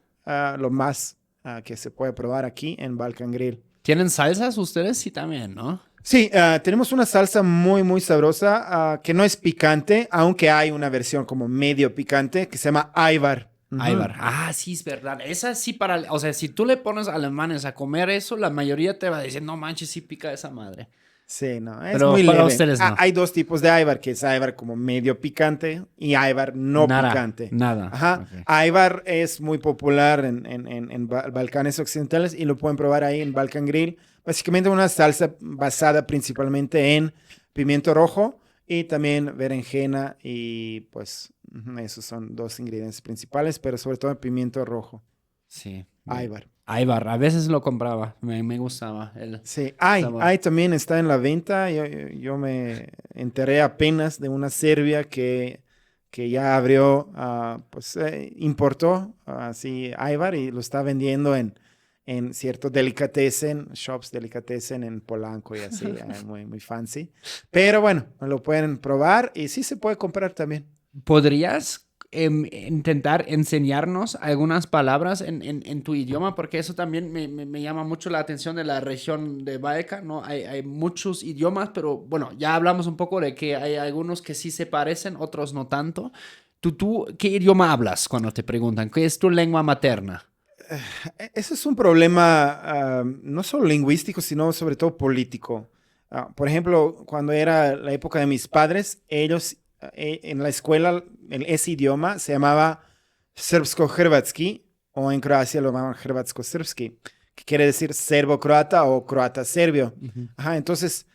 lo más que se puede probar aquí en Balkan Grill. ¿tienen salsas ustedes? Sí, también, ¿no? Sí, tenemos una salsa muy, muy sabrosa que no es picante, aunque hay una versión como medio picante que se llama Ayvar. Ujú. Aybar. Ah, sí, es verdad. Esa sí o sea, si tú le pones alemanes a comer eso, la mayoría te va a decir, no manches, sí pica esa madre. Sí, no, es Pero muy para leve. ustedes no. Hay dos tipos de Ayvar, que es Ayvar como medio picante y Ayvar no Nada, picante. nada. Ajá. Ok. Ayvar es muy popular en Balcanes occidentales y lo pueden probar ahí en Balkan Grill. Básicamente una salsa basada principalmente en pimiento rojo y también berenjena y pues esos son dos ingredientes principales, pero sobre todo el pimiento rojo. Sí. Ayvar. Aybar, a veces lo compraba, me gustaba el Sí, sabor. también está en la venta. Yo me enteré apenas de una Serbia que ya abrió, pues importó así Ayvar y lo está vendiendo en ciertos delicatessen, shops delicatessen en Polanco y así, muy, muy fancy. Pero bueno, lo pueden probar y sí se puede comprar también. ¿Podrías intentar enseñarnos algunas palabras en tu idioma? Porque eso también me llama mucho la atención de la región de Balkan, ¿no? Hay muchos idiomas, pero bueno, ya hablamos un poco de que hay algunos que sí se parecen, otros no tanto. ¿Tú qué idioma hablas cuando te preguntan? ¿Qué es tu lengua materna? Eso es un problema no solo lingüístico, sino sobre todo político. Por ejemplo, cuando era la época de mis padres, ellos en la escuela, ese idioma se llamaba Srpsko-Hrvatski o en Croacia lo llamaban Hrvatsko-Srpski, que quiere decir serbo-croata o croata-serbio. Ujú. Ajá, entonces,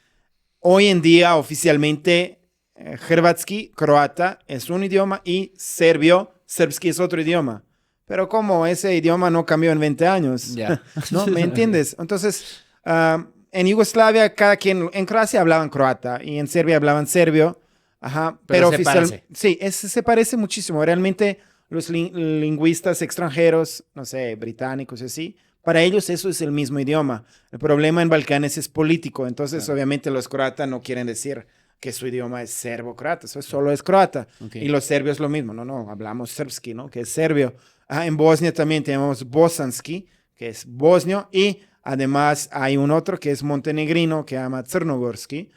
hoy en día oficialmente Hrvatski, croata, es un idioma y serbio, serbski es otro idioma. Pero como ese idioma no cambió en 20 años, Ya. ¿no? ¿Me entiendes? Entonces, en Yugoslavia, cada quien, en Croacia hablaban croata y en Serbia hablaban serbio. Ajá, Pero se oficial, parece. sí, se parece muchísimo. Realmente los lingüistas extranjeros, no sé, británicos y así, para ellos eso es el mismo idioma. El problema en Balcanes es político, entonces Claro. obviamente los croatas no quieren decir que su idioma es serbo-croata, eso solo es croata. Ok. Y los serbios lo mismo, no, hablamos serbski, ¿no? Que es serbio. En Bosnia también tenemos bosanski, que es bosnio, y además hay un otro que es montenegrino, que se llama crnogorski.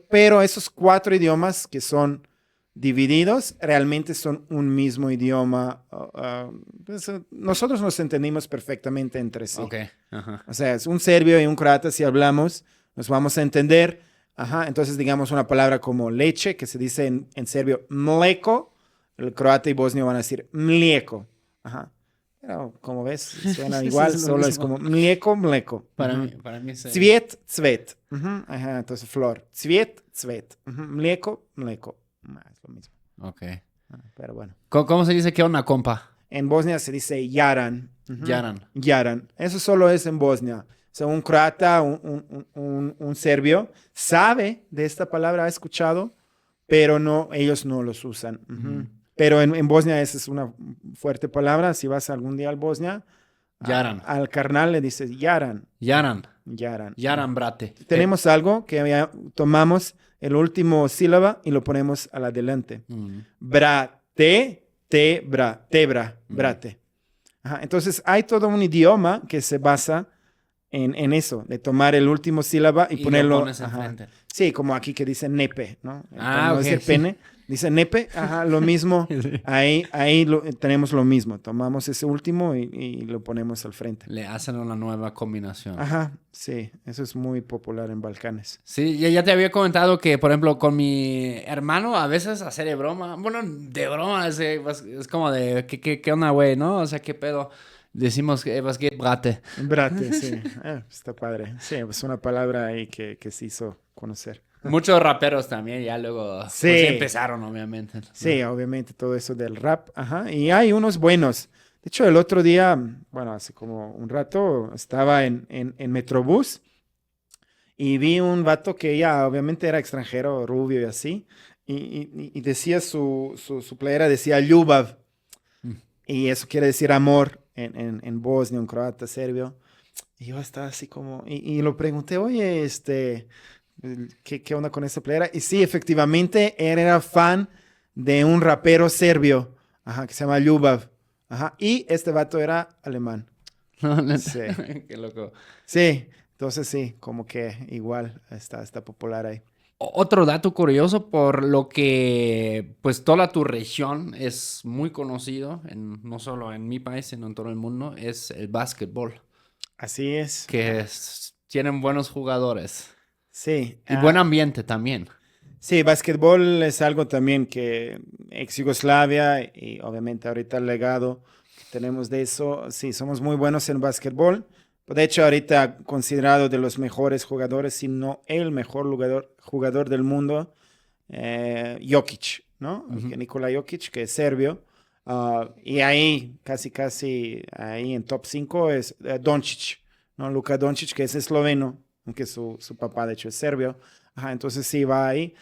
Pero esos cuatro idiomas que son divididos realmente son un mismo idioma. Pues, nosotros nos entendimos perfectamente entre sí. Ok. Ajá. O sea, es un serbio y un croata, si hablamos, nos vamos a entender. Ajá, entonces digamos una palabra como leche, que se dice en serbio mleko, el croata y bosnio van a decir mlijeko. Ajá. Pero como ves, suena Sí, igual, es lo solo es mismo. como mlijeko, mleko. Para mí es... Cvijet, cvet. Ajá, entonces flor. Cvijet, cvet. Mlijeko, mleko. Es lo mismo. Ok. Pero bueno. ¿Cómo se dice qué onda, compa? En Bosnia se dice yaran. Yaran. Yaran. Eso solo es en Bosnia. O sea, un croata, un serbio sabe de esta palabra, ha escuchado, pero no, ellos no los usan. Pero en Bosnia esa es una fuerte palabra. Si vas algún día al Bosnia, Yaran. al carnal le dices yaran. Yaran. Yaran. Yaran, brate. Tenemos algo que tomamos el último sílaba y lo ponemos al adelante. Mm. Brate, tebra, brate. Ajá, entonces hay todo un idioma que se basa en eso, de tomar el último sílaba y lo ponerlo. pones Ajá. enfrente. Sí, como aquí que dice nepe, ¿no? Ah, No ok, dice sí. pene, dice nepe, ajá, lo mismo. Sí. Ahí tenemos lo mismo. Tomamos ese último y lo ponemos al frente. Le hacen una nueva combinación. Ajá, sí, eso es muy popular en Balcanes. Sí, ya te había comentado que, por ejemplo, con mi hermano a veces hacer de broma, bueno, de broma, es como de, ¿qué onda, güey, no? O sea, ¿qué pedo? Decimos que vas que brate. Brate, sí, está padre. Sí, es una palabra ahí que se hizo conocer. Muchos raperos también ya luego pues, Sí. empezaron, obviamente. Sí, obviamente todo eso del rap, ajá, y hay unos buenos. De hecho, el otro día, bueno, hace como un rato, estaba en Metrobús y vi un vato que ya obviamente era extranjero, rubio y así, y decía su playera, decía Ljubav, Mm. y eso quiere decir amor en bosnio, en croata, serbio. Y yo estaba así como, y lo pregunté, oye, ¿qué onda con esa playera? Y sí, efectivamente, él era fan de un rapero serbio, ajá, que se llama Ljubav. Ajá, y este vato era alemán. No, neta. Sí. Qué loco. Sí, entonces sí, como que igual está popular ahí. Otro dato curioso, por lo que pues toda tu región es muy conocido, no solo en mi país, sino en todo el mundo, es el básquetbol, Así es. que tienen buenos jugadores Sí. y buen ambiente también. Sí, básquetbol es algo también que ex Yugoslavia y obviamente ahorita el legado que tenemos de eso, sí, somos muy buenos en básquetbol. De hecho, ahorita considerado de los mejores jugadores, si no el mejor jugador del mundo, Jokic, ¿no? Ujú. Nikola Jokic, que es serbio. Y ahí, casi ahí en top 5 es Doncic, ¿no? Luka Doncic, que es esloveno, aunque su papá de hecho es serbio. Ajá, entonces sí va ahí.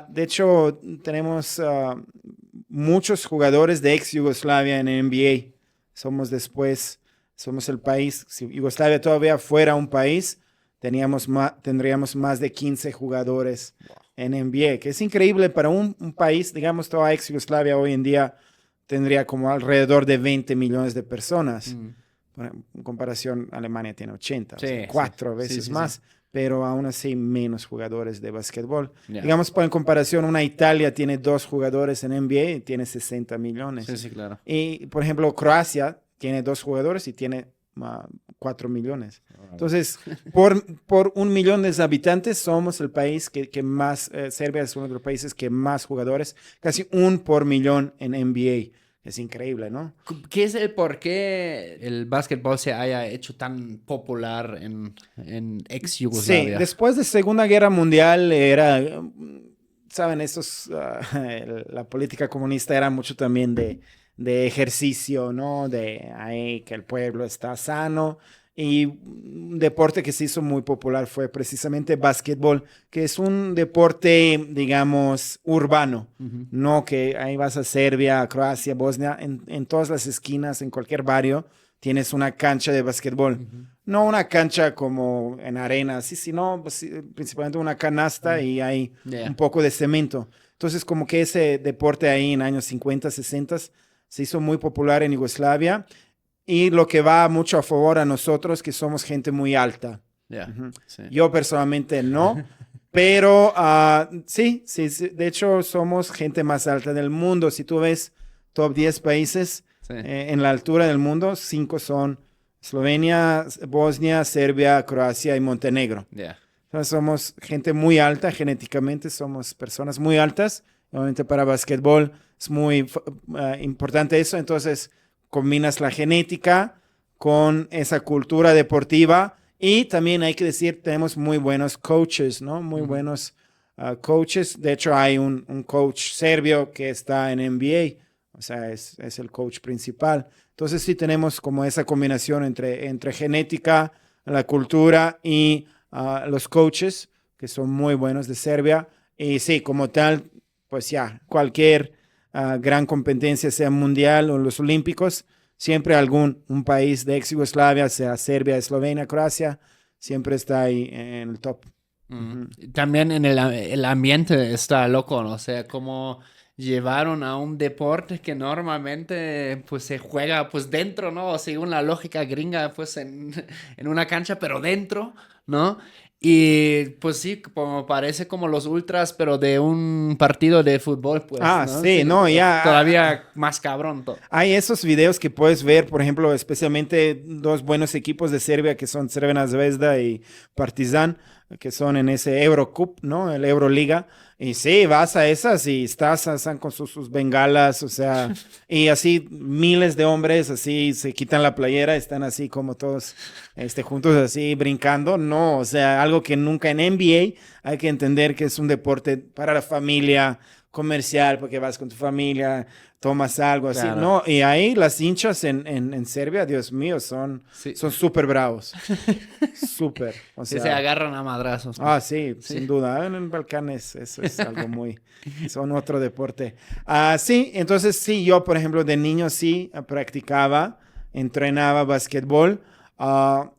De hecho, tenemos muchos jugadores de ex Yugoslavia en NBA. Somos el país, si Yugoslavia todavía fuera un país, tendríamos más de 15 jugadores en NBA, que es increíble para un país, digamos, toda ex Yugoslavia hoy en día tendría como alrededor de 20 millones de personas. Mm. Bueno, en comparación, Alemania tiene 80, o Sí, sea, sí. 4 Sí, veces sí, más, sí. pero aún así menos jugadores de básquetbol. Ya. Digamos, en comparación, una Italia tiene 2 jugadores en NBA y tiene 60 millones. Sí, sí, claro. Y, por ejemplo, Croacia tiene 2 jugadores y tiene 4 millones. Entonces, por 1 millón de habitantes, somos el país que más, Serbia es uno de los países que más jugadores, casi 1 por millón en NBA. Es increíble, ¿no? ¿Qué es el por qué el básquetbol se haya hecho tan popular en ex Sí, Yugoslavia? después de Segunda Guerra Mundial era, saben, la política comunista era mucho también de ejercicio, ¿no? De ahí que el pueblo está sano. Y un deporte que se hizo muy popular fue precisamente básquetbol, que es un deporte, digamos, urbano, Ujú. no que ahí vas a Serbia, Croacia, Bosnia, en todas las esquinas, en cualquier barrio, tienes una cancha de básquetbol. Ujú. No una cancha como en arena, sí, sino pues, sí, principalmente una canasta y hay Yeah. un poco de cemento. Entonces, como que ese deporte ahí en años 50, 60 se hizo muy popular en Yugoslavia y lo que va mucho a favor a nosotros, que somos gente muy alta. Yeah. Ujú. Sí. Yo personalmente no, pero sí, de hecho somos gente más alta del mundo. Si tú ves top 10 países Sí. en la altura del mundo, 5 son Eslovenia, Bosnia, Serbia, Croacia y Montenegro. Yeah. Entonces somos gente muy alta, genéticamente somos personas muy altas. Obviamente para básquetbol es muy importante eso. Entonces combinas la genética con esa cultura deportiva y también hay que decir, tenemos muy buenos coaches, ¿no? Muy buenos coaches. De hecho, hay un coach serbio que está en NBA, o sea, es el coach principal. Entonces sí tenemos como esa combinación entre genética, la cultura y los coaches, que son muy buenos de Serbia. Y sí, como tal, pues ya, cualquier gran competencia, sea mundial o los olímpicos, siempre un país de ex Yugoslavia, sea Serbia, Eslovenia, Croacia, siempre está ahí en el top. También en el ambiente está loco, ¿no? O sea, como llevaron a un deporte que normalmente pues se juega pues dentro, ¿no? Según la lógica gringa, pues en una cancha, pero dentro, ¿no? Y pues sí, como parece como los ultras, pero de un partido de fútbol, pues, ¿no? Sí, Sí, no, ya. todavía más cabrón todo. Hay esos videos que puedes ver, por ejemplo, especialmente dos buenos equipos de Serbia que son Crvena Zvezda y Partizan, que son en ese Eurocup, ¿no? El Euroliga. Y sí, vas a esas y están con sus bengalas, o sea, y así miles de hombres así se quitan la playera, están así como todos juntos así brincando. No, o sea, algo que nunca en NBA hay que entender que es un deporte para la familia, comercial, porque vas con tu familia, tomas algo así. Claro. No, y ahí las hinchas en Serbia, Dios mío, son Sí. súper bravos. Súper. O Sí, sea, se agarran a madrazos. ah, sí, Sí. sin duda. En el Balcanes eso es algo muy... Son otro deporte. Sí, entonces sí, yo, por ejemplo, de niño sí practicaba, entrenaba basquetbol.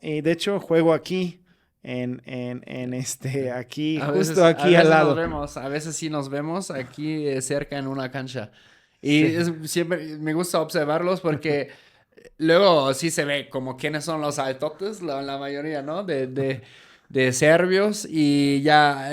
Y de hecho juego aquí, aquí, justo A aquí veces al lado. nos vemos, a veces sí nos vemos aquí cerca en una cancha. Y Sí. siempre me gusta observarlos porque luego sí se ve como quiénes son los altotes, la mayoría, ¿no? De serbios y ya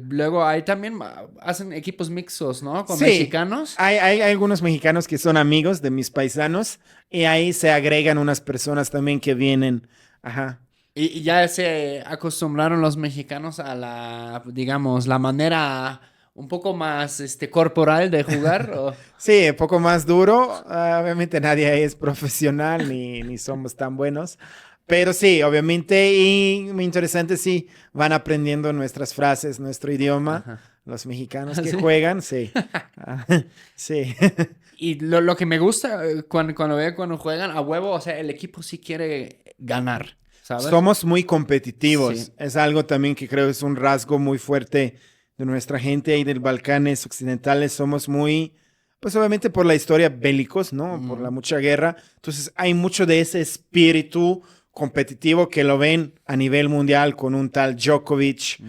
luego ahí también hacen equipos mixtos, ¿no? Con Sí, mexicanos. hay algunos mexicanos que son amigos de mis paisanos y ahí se agregan unas personas también que vienen. Ajá. Y ya se acostumbraron los mexicanos a la, digamos, la manera un poco más corporal de jugar. Sí, un poco más duro. Obviamente nadie es profesional ni somos tan buenos. Pero sí, obviamente, y muy interesante, sí, van aprendiendo nuestras frases, nuestro idioma, Ajá. los mexicanos que ¿Sí? juegan, sí. Sí. Y lo que me gusta cuando veo cuando juegan a huevo, o sea, el equipo sí quiere ganar, ¿sabes? Somos muy competitivos. Sí. Es algo también que creo es un rasgo muy fuerte de nuestra gente ahí del Balcanes occidentales. Somos muy, pues obviamente por la historia bélicos, ¿no? Por la mucha guerra. Entonces hay mucho de ese espíritu competitivo que lo ven a nivel mundial con un tal Djokovic,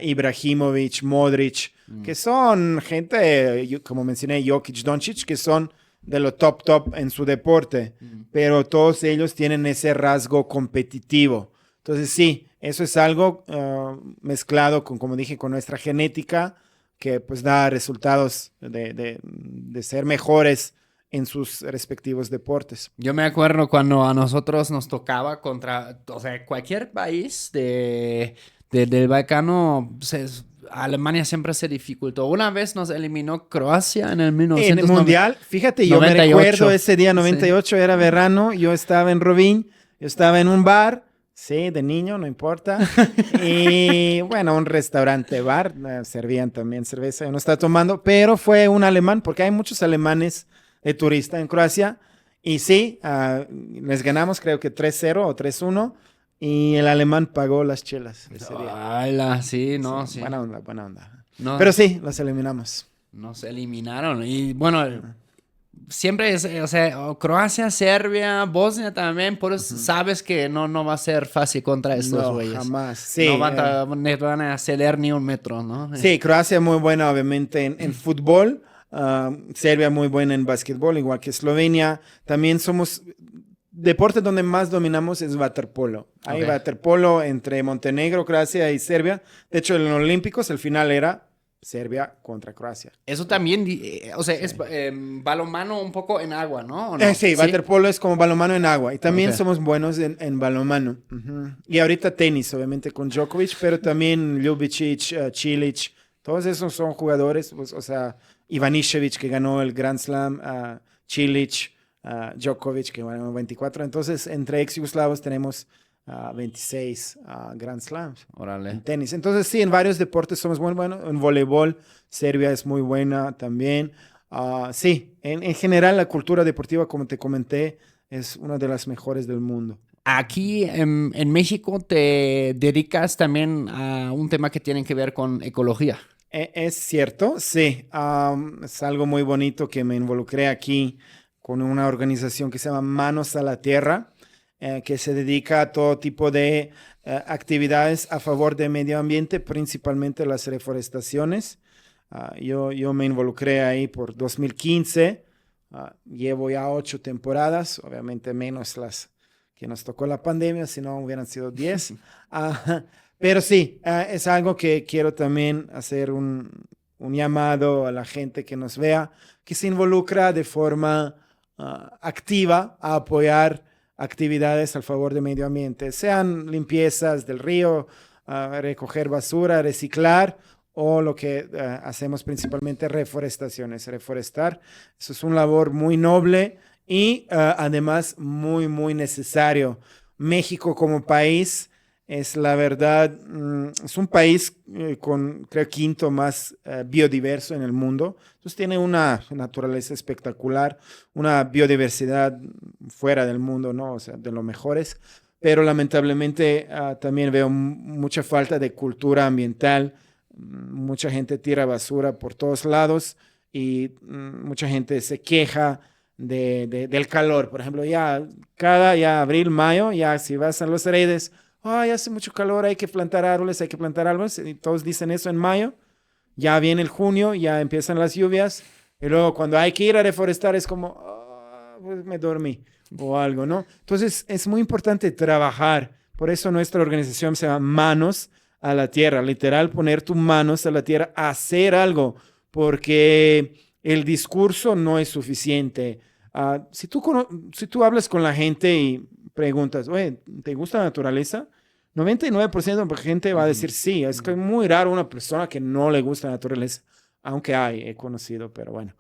Ibrahimovic, Modric, que son gente, como mencioné, Jokic, Doncic, que son de lo top en su deporte, pero todos ellos tienen ese rasgo competitivo. Entonces sí, eso es algo mezclado con, como dije, con nuestra genética, que pues da resultados de ser mejores en sus respectivos deportes. Yo me acuerdo cuando a nosotros nos tocaba contra, o sea, cualquier país del Balcano, Alemania siempre se dificultó. Una vez nos eliminó Croacia en el En el 1990. Mundial, fíjate, yo me 98. recuerdo ese día 98, era verano, yo estaba en Rovinj, yo estaba en un bar, sí, de niño, no importa, y bueno, un restaurante bar, servían también cerveza, yo no estaba tomando, pero fue un alemán, porque hay muchos alemanes de turista en Croacia, y sí, les ganamos creo que 3-0 o 3-1, y el alemán pagó las chelas ese día. ¡Hala! Sí, no, Sí, sí. buena onda, buena onda. No, Pero sí, los eliminamos. nos eliminaron. Y bueno, siempre es, o sea, Croacia, Serbia, Bosnia también, por eso sabes que no va a ser fácil contra estos No, güeyes. jamás. Sí, No van a ceder ni un metro, ¿no? sí, Croacia muy buena obviamente en fútbol, Serbia muy buena en básquetbol, igual que Eslovenia. También somos, deporte donde más dominamos es waterpolo. Hay Ok. waterpolo entre Montenegro, Croacia y Serbia. De hecho, en los Olímpicos el final era Serbia contra Croacia. Eso también, o sea, es balonmano un poco en agua, ¿no? ¿O no? Sí, waterpolo es como balonmano en agua. Y también Ok. somos buenos en balonmano. Ujú. Y ahorita tenis, obviamente, con Djokovic, pero también Ljubicic, Cilic. Todos esos son jugadores, pues, o sea, Ivanišević que ganó el Grand Slam, Cilic, Djokovic que ganó 24. Entonces, entre ex yugoslavos tenemos 26 Grand Slams en Órale. tenis. Entonces, sí, en varios deportes somos muy buenos. En voleibol, Serbia es muy buena también. Sí, en general la cultura deportiva, como te comenté, es una de las mejores del mundo. Aquí en México te dedicas también a un tema que tiene que ver con ecología. Es cierto, sí. Es algo muy bonito que me involucré aquí con una organización que se llama Manos a la Tierra. que se dedica a todo tipo de actividades a favor del medio ambiente, principalmente las reforestaciones. Yo me involucré ahí por 2015. Llevo ya 8 temporadas, obviamente menos las que nos tocó la pandemia, si no hubieran sido 10. Pero sí, es algo que quiero también hacer un llamado a la gente que nos vea, que se involucra de forma activa a apoyar actividades a favor del medio ambiente, sean limpiezas del río, recoger basura, reciclar, o lo que hacemos principalmente reforestaciones. Reforestar, eso es un labor muy noble y además muy, muy necesario. México como país es la verdad, es un país con, creo, quinto más biodiverso en el mundo. Entonces tiene una naturaleza espectacular, una biodiversidad fuera del mundo, ¿no? O sea, de los mejores. Pero lamentablemente también veo mucha falta de cultura ambiental. Mucha gente tira basura por todos lados y mucha gente se queja del calor. Por ejemplo, ya abril, mayo, ya si vas a los redes, hace mucho calor, hay que plantar árboles, y todos dicen eso en mayo. Ya viene el junio, ya empiezan las lluvias, y luego cuando hay que ir a reforestar es como, pues me dormí o algo, ¿no? Entonces es muy importante trabajar. Por eso nuestra organización se llama Manos a la Tierra, literal, poner tus manos a la tierra, hacer algo, porque el discurso no es suficiente. Si tú hablas con la gente y preguntas, oye, ¿te gusta la naturaleza? 99% de la gente va a decir sí. Es que es muy raro una persona que no le gusta la naturaleza, aunque he conocido, pero bueno.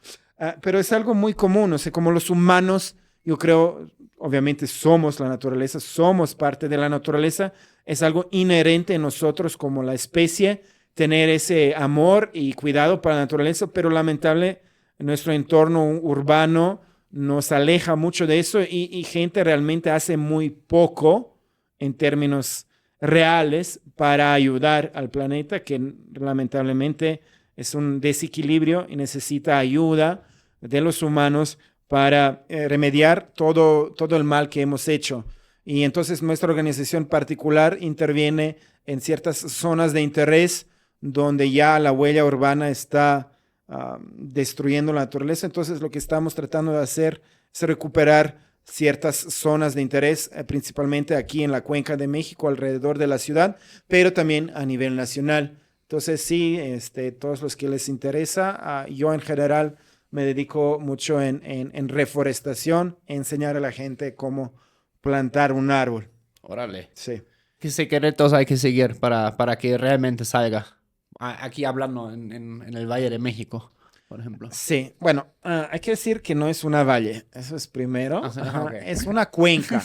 Pero es algo muy común, o sea, como los humanos, yo creo, obviamente somos la naturaleza, somos parte de la naturaleza, es algo inherente en nosotros como la especie, tener ese amor y cuidado para la naturaleza, pero lamentable, nuestro entorno urbano nos aleja mucho de eso y gente realmente hace muy poco en términos reales para ayudar al planeta, que lamentablemente es un desequilibrio y necesita ayuda de los humanos para remediar todo el mal que hemos hecho. Y entonces nuestra organización particular interviene en ciertas zonas de interés donde ya la huella urbana está destruyendo la naturaleza. Entonces lo que estamos tratando de hacer es recuperar ciertas zonas de interés, principalmente aquí en la Cuenca de México, alrededor de la ciudad, pero también a nivel nacional. Entonces sí, todos los que les interesa, yo en general me dedico mucho en reforestación, enseñar a la gente cómo plantar un árbol. Órale. Sí. ¿Qué secretos hay que seguir para que realmente salga? Aquí hablando en el Valle de México, por ejemplo. Sí, bueno, hay que decir que no es una valle, eso es primero. Okay. Es una cuenca.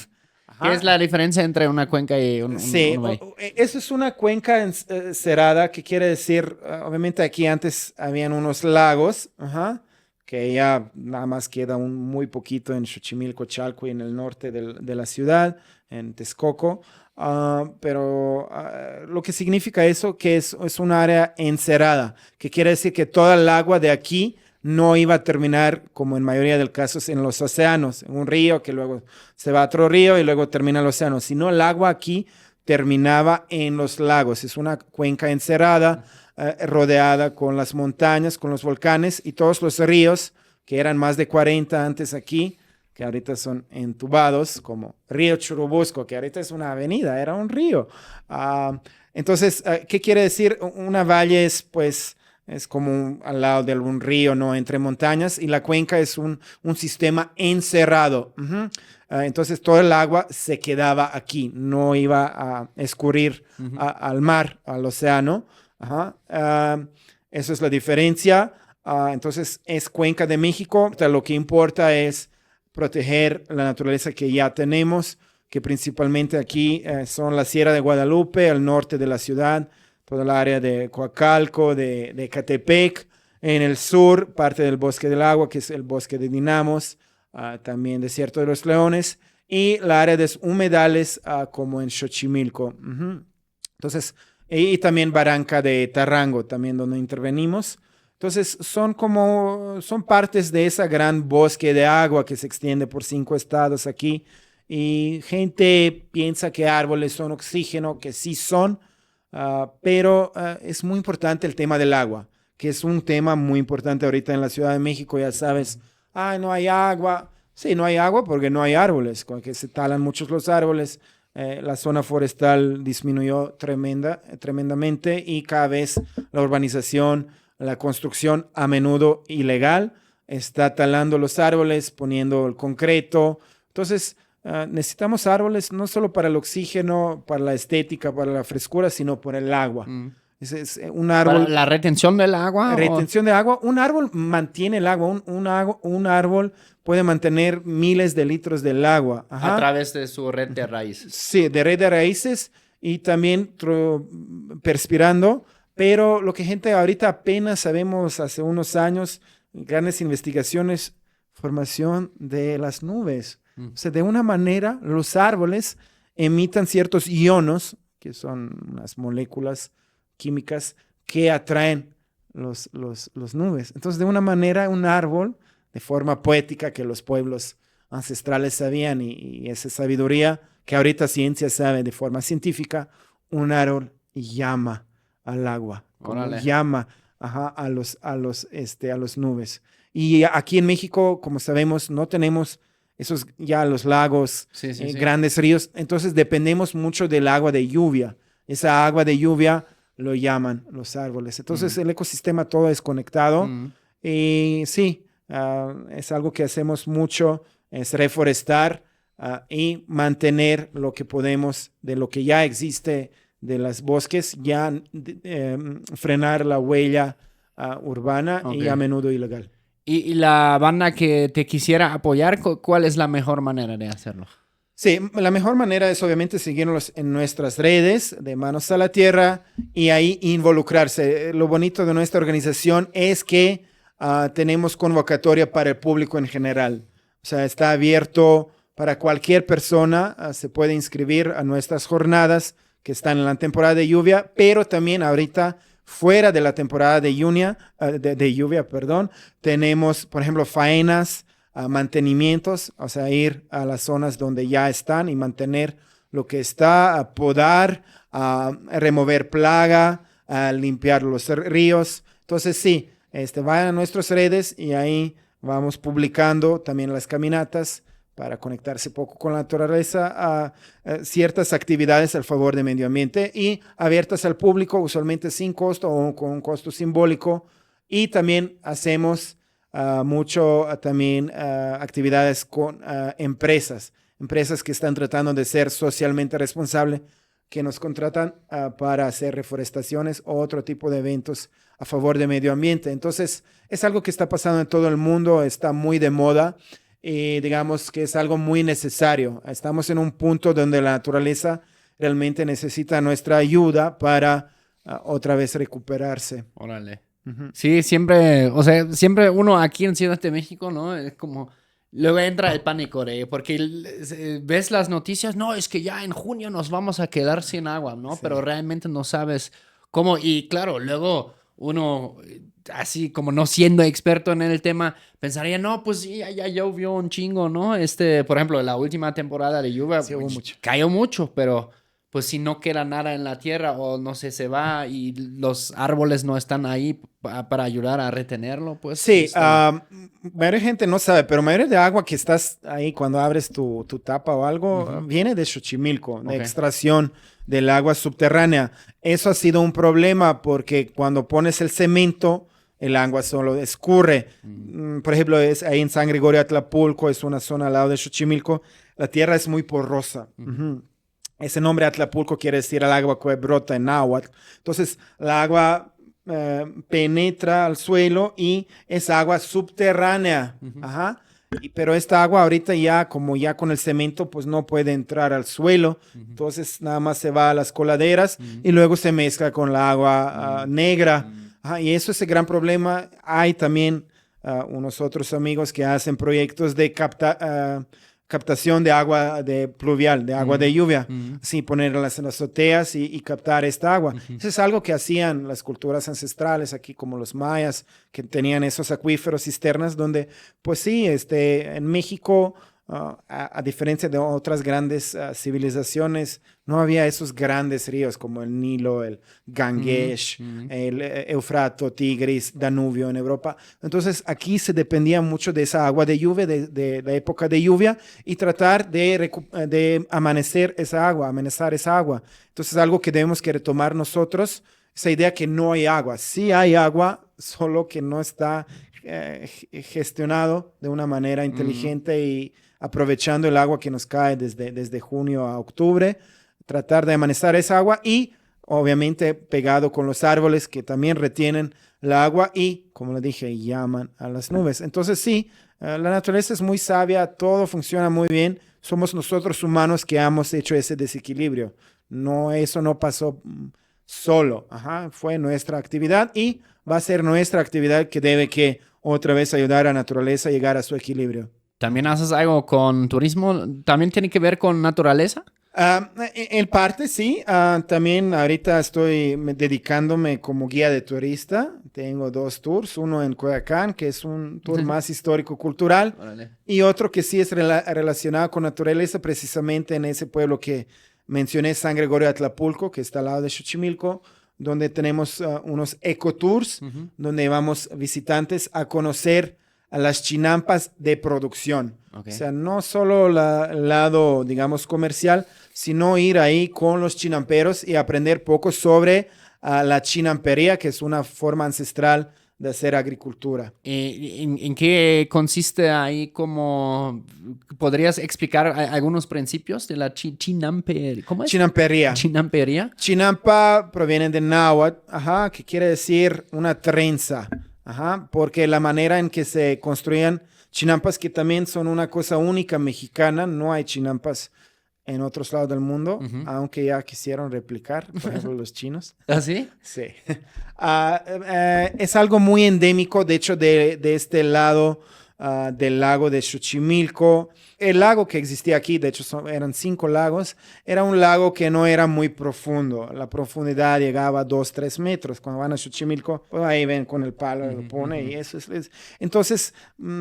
¿Qué es la diferencia entre una cuenca y un valle? Eso es una cuenca cerrada, que quiere decir, obviamente aquí antes habían unos lagos, que ya nada más queda muy poquito en Xochimilco, Chalco y en el norte de la ciudad, en Texcoco. Pero lo que significa eso, que es un área encerrada, que quiere decir que toda el agua de aquí no iba a terminar, como en mayoría de los casos, en los océanos, en un río que luego se va a otro río y luego termina el océano, sino el agua aquí terminaba en los lagos. Es una cuenca encerrada, rodeada con las montañas, con los volcanes y todos los ríos, que eran más de 40 antes aquí, que ahorita son entubados, como Río Churubusco, que ahorita es una avenida, era un río. Entonces, ¿qué quiere decir? Una valle es, pues, es como al lado de un río, ¿no? Entre montañas, y la cuenca es un sistema encerrado. Entonces, todo el agua se quedaba aquí, no iba a escurrir al mar, al océano. Eso es la diferencia. Entonces, es Cuenca de México. Lo que importa es proteger la naturaleza que ya tenemos, que principalmente aquí son la Sierra de Guadalupe, al norte de la ciudad, toda el área de Coacalco, de Ecatepec, en el sur, parte del Bosque del Agua, que es el Bosque de Dinamos, también Desierto de los Leones, y la área de humedales como en Xochimilco. Entonces, y también Barranca de Tarrango, también donde intervenimos. Entonces, son partes de esa gran bosque de agua que se extiende por 5 estados aquí Y gente piensa que árboles son oxígeno, que sí son, pero es muy importante el tema del agua, que es un tema muy importante ahorita en la Ciudad de México, ya sabes, no hay agua. Sí, no hay agua porque no hay árboles, con que se talan muchos los árboles. La zona forestal disminuyó tremendamente y cada vez la urbanización, la construcción a menudo ilegal, está talando los árboles, poniendo el concreto. Entonces, necesitamos árboles no solo para el oxígeno, para la estética, para la frescura, sino por el agua. Es un árbol. ¿Para la retención del agua? Retención de agua. Un árbol mantiene el agua. Un árbol puede mantener miles de litros del agua. Ajá. A través de su red de raíces. Sí, de red de raíces y también perspirando. Pero lo que gente ahorita apenas sabemos hace unos años, grandes investigaciones, formación de las nubes. O sea, de una manera, los árboles emitan ciertos ionos, que son unas moléculas químicas que atraen los nubes. Entonces, de una manera, un árbol, de forma poética que los pueblos ancestrales sabían y esa sabiduría que ahorita ciencia sabe de forma científica, un árbol llama al agua, llama a los nubes. Y aquí en México, como sabemos, no tenemos esos ya los lagos, grandes ríos, entonces dependemos mucho del agua de lluvia. Esa agua de lluvia lo llaman los árboles. Entonces el ecosistema todo es conectado y sí, es algo que hacemos mucho, es reforestar y mantener lo que podemos de lo que ya existe de los bosques, ya frenar la huella urbana y a menudo ilegal. ¿Y la banda que te quisiera apoyar, cuál es la mejor manera de hacerlo? Sí, la mejor manera es obviamente seguirnos en nuestras redes de Manos a la Tierra y ahí involucrarse. Lo bonito de nuestra organización es que tenemos convocatoria para el público en general. O sea, está abierto para cualquier persona, se puede inscribir a nuestras jornadas que están en la temporada de lluvia, pero también ahorita fuera de la temporada de lluvia, tenemos, por ejemplo, faenas, mantenimientos, o sea, ir a las zonas donde ya están y mantener lo que está, podar, remover plaga, limpiar los ríos. Entonces, sí, vayan a nuestras redes y ahí vamos publicando también las caminatas para conectarse poco con la naturaleza, a ciertas actividades al favor del medio ambiente y abiertas al público, usualmente sin costo o con un costo simbólico. Y también hacemos mucho también actividades con empresas que están tratando de ser socialmente responsables, que nos contratan para hacer reforestaciones o otro tipo de eventos a favor del medio ambiente. Entonces, es algo que está pasando en todo el mundo, está muy de moda. Y digamos que es algo muy necesario. Estamos en un punto donde la naturaleza realmente necesita nuestra ayuda para otra vez recuperarse. Órale. Sí, siempre uno aquí en Ciudad de México, ¿no? Es como, luego entra el pánico, porque ves las noticias, no, es que ya en junio nos vamos a quedar sin agua, ¿no? Sí. Pero realmente no sabes cómo, y claro, luego uno, así como no siendo experto en el tema, pensaría, no, pues sí, ya llovió un chingo, ¿no? Por ejemplo, la última temporada de lluvia sí, hubo mucho. Cayó mucho, pero pues si no queda nada en la tierra o no sé, se va y los árboles no están ahí para ayudar a retenerlo, pues. Sí, mayoría de gente no sabe, pero mayoría de agua que estás ahí cuando abres tu tapa o algo, viene de Xochimilco, de extracción del agua subterránea. Eso ha sido un problema porque cuando pones el cemento, el agua solo escurre. Por ejemplo, ahí en San Gregorio Atlapulco, es una zona al lado de Xochimilco, la tierra es muy porrosa. Ese nombre Atlapulco quiere decir el agua que brota en náhuatl. Entonces, la agua penetra al suelo y es agua subterránea. Pero esta agua ahorita ya, como ya con el cemento, pues no puede entrar al suelo. Entonces, nada más se va a las coladeras y luego se mezcla con la agua negra. Y eso es el gran problema. Hay también unos otros amigos que hacen proyectos de captación de agua pluvial, de agua de lluvia, así ponerlas en las azoteas y captar esta agua. Eso es algo que hacían las culturas ancestrales aquí, como los mayas, que tenían esos acuíferos, cisternas, donde, pues sí, en México a diferencia de otras grandes civilizaciones, no había esos grandes ríos como el Nilo, el Ganges, el Eufrato, Tigris, Danubio en Europa. Entonces aquí se dependía mucho de esa agua de lluvia, de la época de lluvia, y tratar de amenizar esa agua. Entonces algo que debemos que retomar nosotros, esa idea que no hay agua. Sí hay agua, solo que no está gestionado de una manera inteligente y aprovechando el agua que nos cae desde junio a octubre, tratar de amenizar esa agua y obviamente pegado con los árboles que también retienen la agua y, como le dije, llaman a las nubes. Entonces sí, la naturaleza es muy sabia, todo funciona muy bien, somos nosotros humanos que hemos hecho ese desequilibrio. No, eso no pasó solo, fue nuestra actividad y va a ser nuestra actividad que debe que otra vez ayudar a la naturaleza a llegar a su equilibrio. ¿También haces algo con turismo? ¿También tiene que ver con naturaleza? En parte sí, también ahorita estoy dedicándome como guía de turista. Tengo 2 tours, uno en Coyoacán, que es un tour más histórico-cultural, y otro que sí es relacionado con naturaleza, precisamente en ese pueblo que mencioné, San Gregorio Atlapulco, que está al lado de Xochimilco, donde tenemos unos ecotours, donde vamos visitantes a conocer a las chinampas de producción. O sea, no solo el lado, digamos, comercial, sino ir ahí con los chinamperos y aprender poco sobre la chinampería, que es una forma ancestral de hacer agricultura. ¿En qué consiste ahí? ¿Podrías explicar algunos principios de la chinampería? ¿Cómo es? Chinampería. Chinampería. Chinampa proviene de náhuatl, que quiere decir una trenza, porque la manera en que se construían chinampas, que también son una cosa única mexicana, no hay chinampas en otros lados del mundo, aunque ya quisieron replicar, por ejemplo, los chinos. ¿Ah, sí? Sí. Es algo muy endémico, de hecho, de este lado del lago de Xochimilco. El lago que existía aquí, de hecho, eran 5 lagos, era un lago que no era muy profundo. La profundidad llegaba a 2, 3 metros. Cuando van a Xochimilco, pues ahí ven con el palo, lo pone y eso es. Entonces,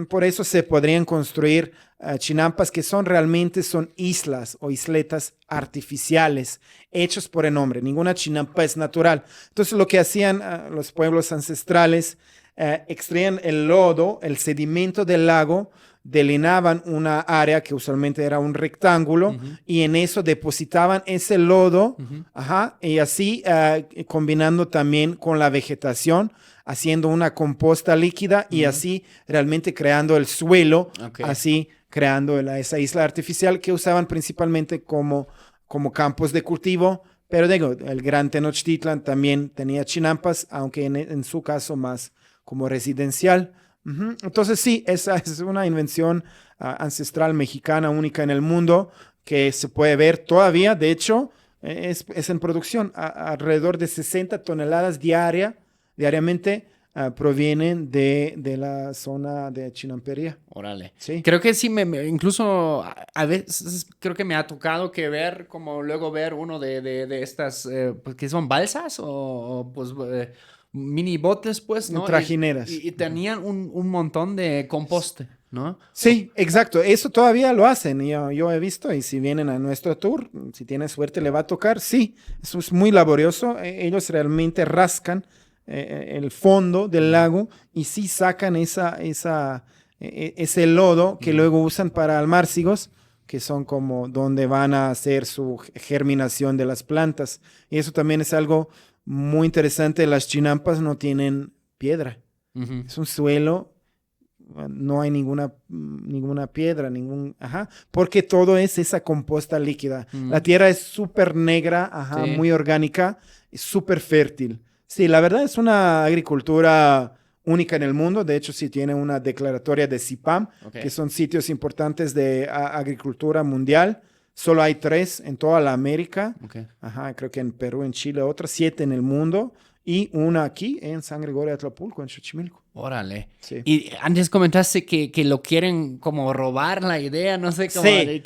por eso se podrían construir chinampas que realmente son islas o isletas artificiales, hechos por el hombre. Ninguna chinampa es natural. Entonces, lo que hacían los pueblos ancestrales, extraían el lodo, el sedimento del lago, delineaban una área que usualmente era un rectángulo y en eso depositaban ese lodo, y así combinando también con la vegetación, haciendo una composta líquida y así realmente creando el suelo, así creando esa isla artificial que usaban principalmente como campos de cultivo. Pero digo, el Gran Tenochtitlan también tenía chinampas, aunque en su caso más como residencial. Entonces sí, esa es una invención ancestral mexicana única en el mundo que se puede ver todavía. De hecho, es en producción. Alrededor de 60 toneladas diariamente provienen de la zona de chinampería. Órale. Sí. Creo que sí, incluso a veces creo que me ha tocado luego ver uno de estas, pues, que son balsas o pues mini botes, pues, ¿no? Trajineras. Y tenían un montón de composte, ¿no? Sí, exacto. Eso todavía lo hacen. Yo he visto, y si vienen a nuestro tour, si tienen suerte le va a tocar. Sí, eso es muy laborioso. Ellos realmente rascan el fondo del lago y sí sacan ese lodo que luego usan para almárcigos, que son como donde van a hacer su germinación de las plantas. Y eso también es algo muy interesante. Las chinampas no tienen piedra. Es un suelo, no hay ninguna piedra, porque todo es esa composta líquida. La tierra es súper negra, sí, muy orgánica, es súper fértil. Sí, la verdad es una agricultura única en el mundo. De hecho, sí tiene una declaratoria de CIPAM, que son sitios importantes de agricultura mundial. Solo hay 3 en toda la América. Creo que en Perú, en Chile, otras 7 en el mundo. Y una aquí en San Gregorio Atlapulco, en Xochimilco. Órale. Sí. Y antes comentaste que lo quieren como robar la idea, no sé cómo. Sí,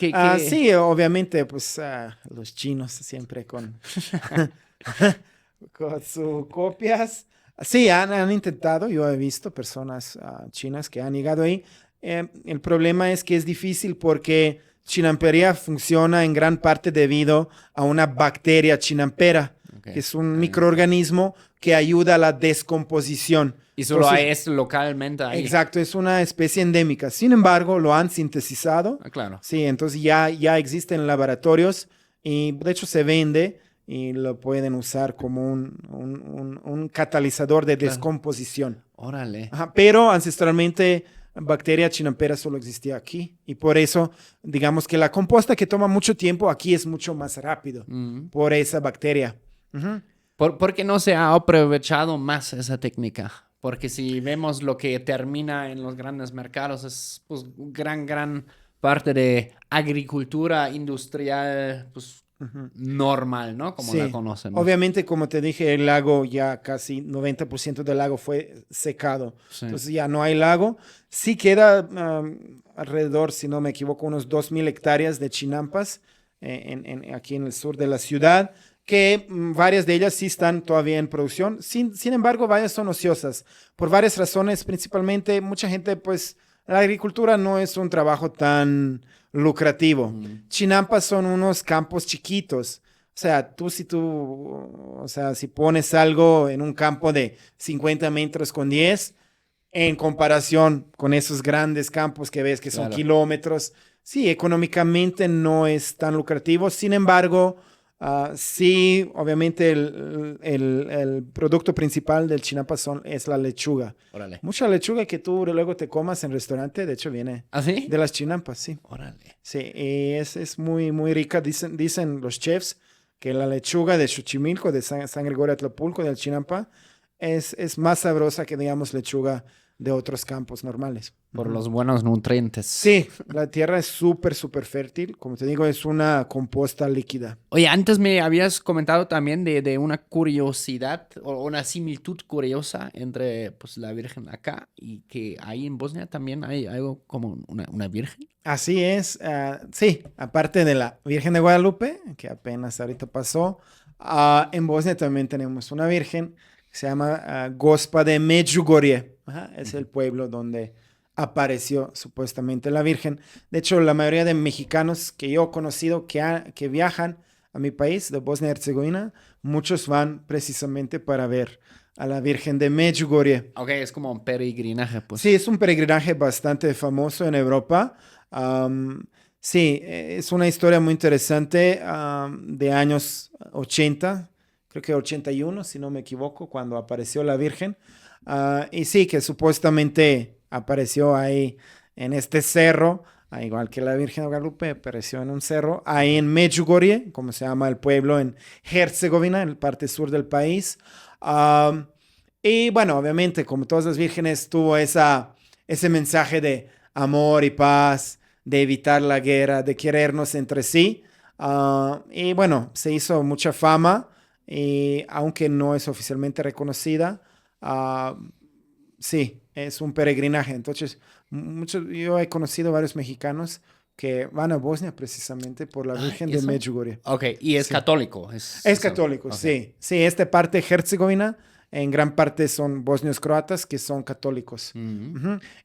sí, obviamente, pues los chinos siempre con sus copias. Sí, han intentado. Yo he visto personas chinas que han llegado ahí. El problema es que es difícil porque Chinampería funciona en gran parte debido a una bacteria chinampera, que es un microorganismo que ayuda a la descomposición. Y solo Entonces, hay esto localmente ahí. exacto, es una especie endémica. Sin embargo, lo han sintetizado. Claro. Sí, entonces ya existe en laboratorios y de hecho se vende y lo pueden usar como un catalizador de descomposición. Órale. Ajá, pero ancestralmente bacteria chinampera solo existía aquí y por eso digamos que la composta que toma mucho tiempo aquí es mucho más rápido por esa bacteria. Ujú. ¿Por qué no se ha aprovechado más esa técnica? Porque si vemos lo que termina en los grandes mercados es pues gran parte de agricultura industrial pues normal, ¿no? Como Sí. la conocemos. Obviamente, como te dije, el lago ya casi 90% del lago fue secado. Sí. Entonces ya no hay lago. Sí queda alrededor, si no me equivoco, unos 2,000 hectáreas de chinampas aquí en el sur de la ciudad, que varias de ellas sí están todavía en producción. Sin embargo, varias son ociosas por varias razones. Principalmente, mucha gente, pues, la agricultura no es un trabajo tan lucrativo. Chinampas son unos campos chiquitos. O sea, si pones algo en un campo de 50 metros con 10, en comparación con esos grandes campos que ves que son kilómetros, sí, económicamente no es tan lucrativo. Sin embargo, sí, obviamente el producto principal del chinampa es la lechuga. Órale. Mucha lechuga que tú luego te comas en restaurante, de hecho viene ¿Ah, sí? de las chinampas, sí. Órale. Sí, y es muy, muy rica. Dicen los chefs que la lechuga de Xochimilco, de San Gregorio Atlapulco, del chinampa, es más sabrosa que, digamos, lechuga de otros campos normales. Por los buenos nutrientes. Sí, la tierra es súper, súper fértil. Como te digo, es una composta líquida. Oye, antes me habías comentado también de una curiosidad o una similitud curiosa entre pues, la Virgen acá y que ahí en Bosnia también hay algo como una Virgen. Así es. Sí, aparte de la Virgen de Guadalupe, que apenas ahorita pasó, en Bosnia también tenemos una Virgen que se llama Gospa de Medjugorje. Es el pueblo donde apareció supuestamente la Virgen. De hecho, la mayoría de mexicanos que yo he conocido que viajan a mi país, de Bosnia y Herzegovina, muchos van precisamente para ver a la Virgen de Medjugorje. Ok, es como un peregrinaje, pues. Sí, es un peregrinaje bastante famoso en Europa. Sí, es una historia muy interesante de años 80, creo que 81, si no me equivoco, cuando apareció la Virgen. Y sí, que supuestamente apareció ahí en este cerro, igual que la Virgen de Guadalupe, apareció en un cerro, ahí en Medjugorje, como se llama el pueblo, en Herzegovina, en la parte sur del país. Y bueno, obviamente, como todas las vírgenes, tuvo ese mensaje de amor y paz, de evitar la guerra, de querernos entre sí. Y bueno, se hizo mucha fama, y aunque no es oficialmente reconocida, sí, es un peregrinaje. Entonces, yo he conocido varios mexicanos que van a Bosnia precisamente por la Virgen de Medjugorje. Ok, y es católico. Es católico, okay. Sí. Sí, esta parte Herzegovina, en gran parte son bosnios croatas que son católicos.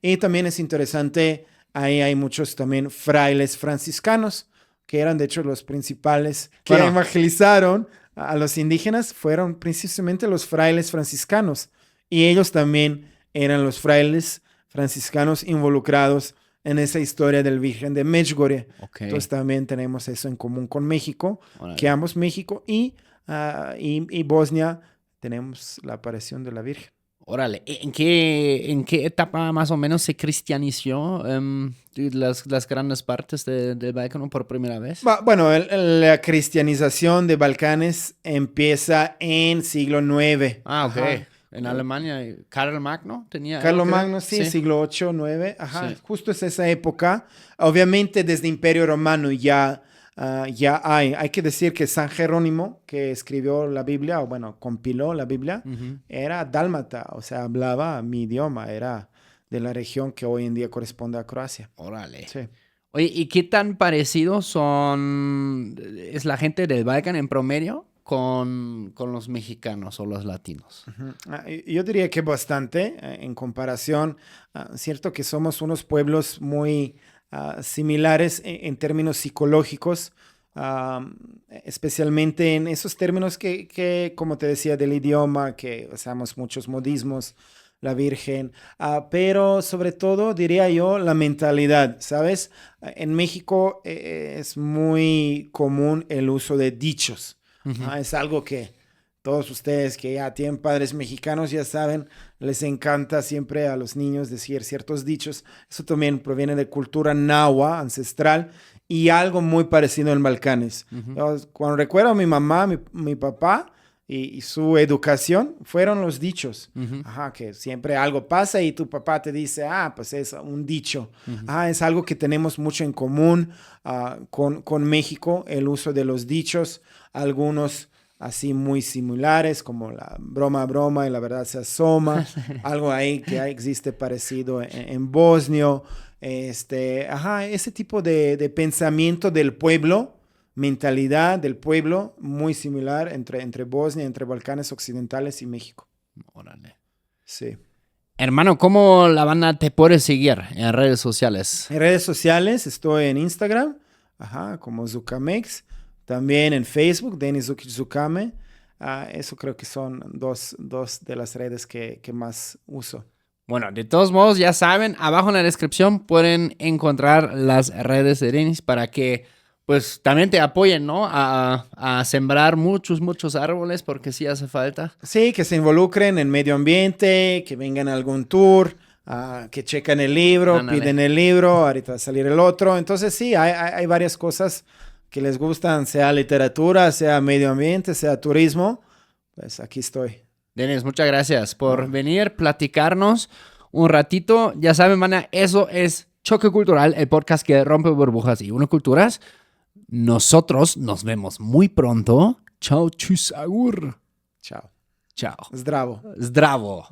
Y también es interesante, ahí hay muchos también frailes franciscanos, que eran de hecho los principales que evangelizaron a los indígenas, fueron precisamente los frailes franciscanos. Y ellos también eran los frailes franciscanos involucrados en esa historia del Virgen de Medjugorje. Okay. Entonces también tenemos eso en común con México, que ambos México y Bosnia tenemos la aparición de la Virgen. Órale, ¿en qué etapa más o menos se cristianizó las grandes partes del Balcán por primera vez? Bueno, la cristianización de Balcanes empieza en siglo IX. Ah, ok. Ajá. En Alemania, Carlos Magno tenía... Carlos Magno, sí, siglo VIII, IX. Ajá, sí. Justo es esa época. Obviamente desde Imperio Romano ya hay que decir que San Jerónimo, que escribió la Biblia, o bueno, compiló la Biblia, era dálmata, o sea, hablaba mi idioma, era de la región que hoy en día corresponde a Croacia. Órale. Sí. Oye, ¿y qué tan parecidos es la gente del Balcán en promedio? con los mexicanos o los latinos? Yo diría que bastante en comparación. Cierto que somos unos pueblos muy similares en términos psicológicos, especialmente en esos términos que, como te decía, del idioma, que usamos muchos modismos, la Virgen, pero sobre todo diría yo la mentalidad, ¿sabes? En México es muy común el uso de dichos. Es algo que todos ustedes que ya tienen padres mexicanos ya saben, les encanta siempre a los niños decir ciertos dichos. Eso también proviene de cultura náhuatl ancestral y algo muy parecido en Balcanes. Yo, cuando recuerdo a mi mamá, mi papá y su educación, fueron los dichos. Que siempre algo pasa y tu papá te dice, pues es un dicho. Es algo que tenemos mucho en común con México, el uso de los dichos, algunos así muy similares, como la broma y la verdad se asoma, algo ahí que existe parecido en bosnio, ese tipo de pensamiento del pueblo, mentalidad del pueblo, muy similar entre Bosnia, entre Balcanes Occidentales y México. Órale. Sí. Hermano, ¿cómo la banda te puede seguir en redes sociales? En redes sociales estoy en Instagram, como Zucamex. También en Facebook, Denis Zukic Zukame. Eso creo que son dos de las redes que más uso. Bueno, de todos modos, ya saben, abajo en la descripción pueden encontrar las redes de Denis para que pues también te apoyen, ¿no? A sembrar muchos árboles porque sí hace falta. Sí, que se involucren en medio ambiente, que vengan a algún tour, que chequen el libro, piden el libro, ahorita va a salir el otro. Entonces sí, hay varias cosas que les gustan, sea literatura, sea medio ambiente, sea turismo. Pues aquí estoy. Denis, muchas gracias por venir, platicarnos un ratito. Ya saben, mana, eso es Choque Cultural, el podcast que rompe burbujas y une culturas. Nosotros nos vemos muy pronto. Chao, tschüss, agur. Chao. Chao. Zdravo. Zdravo.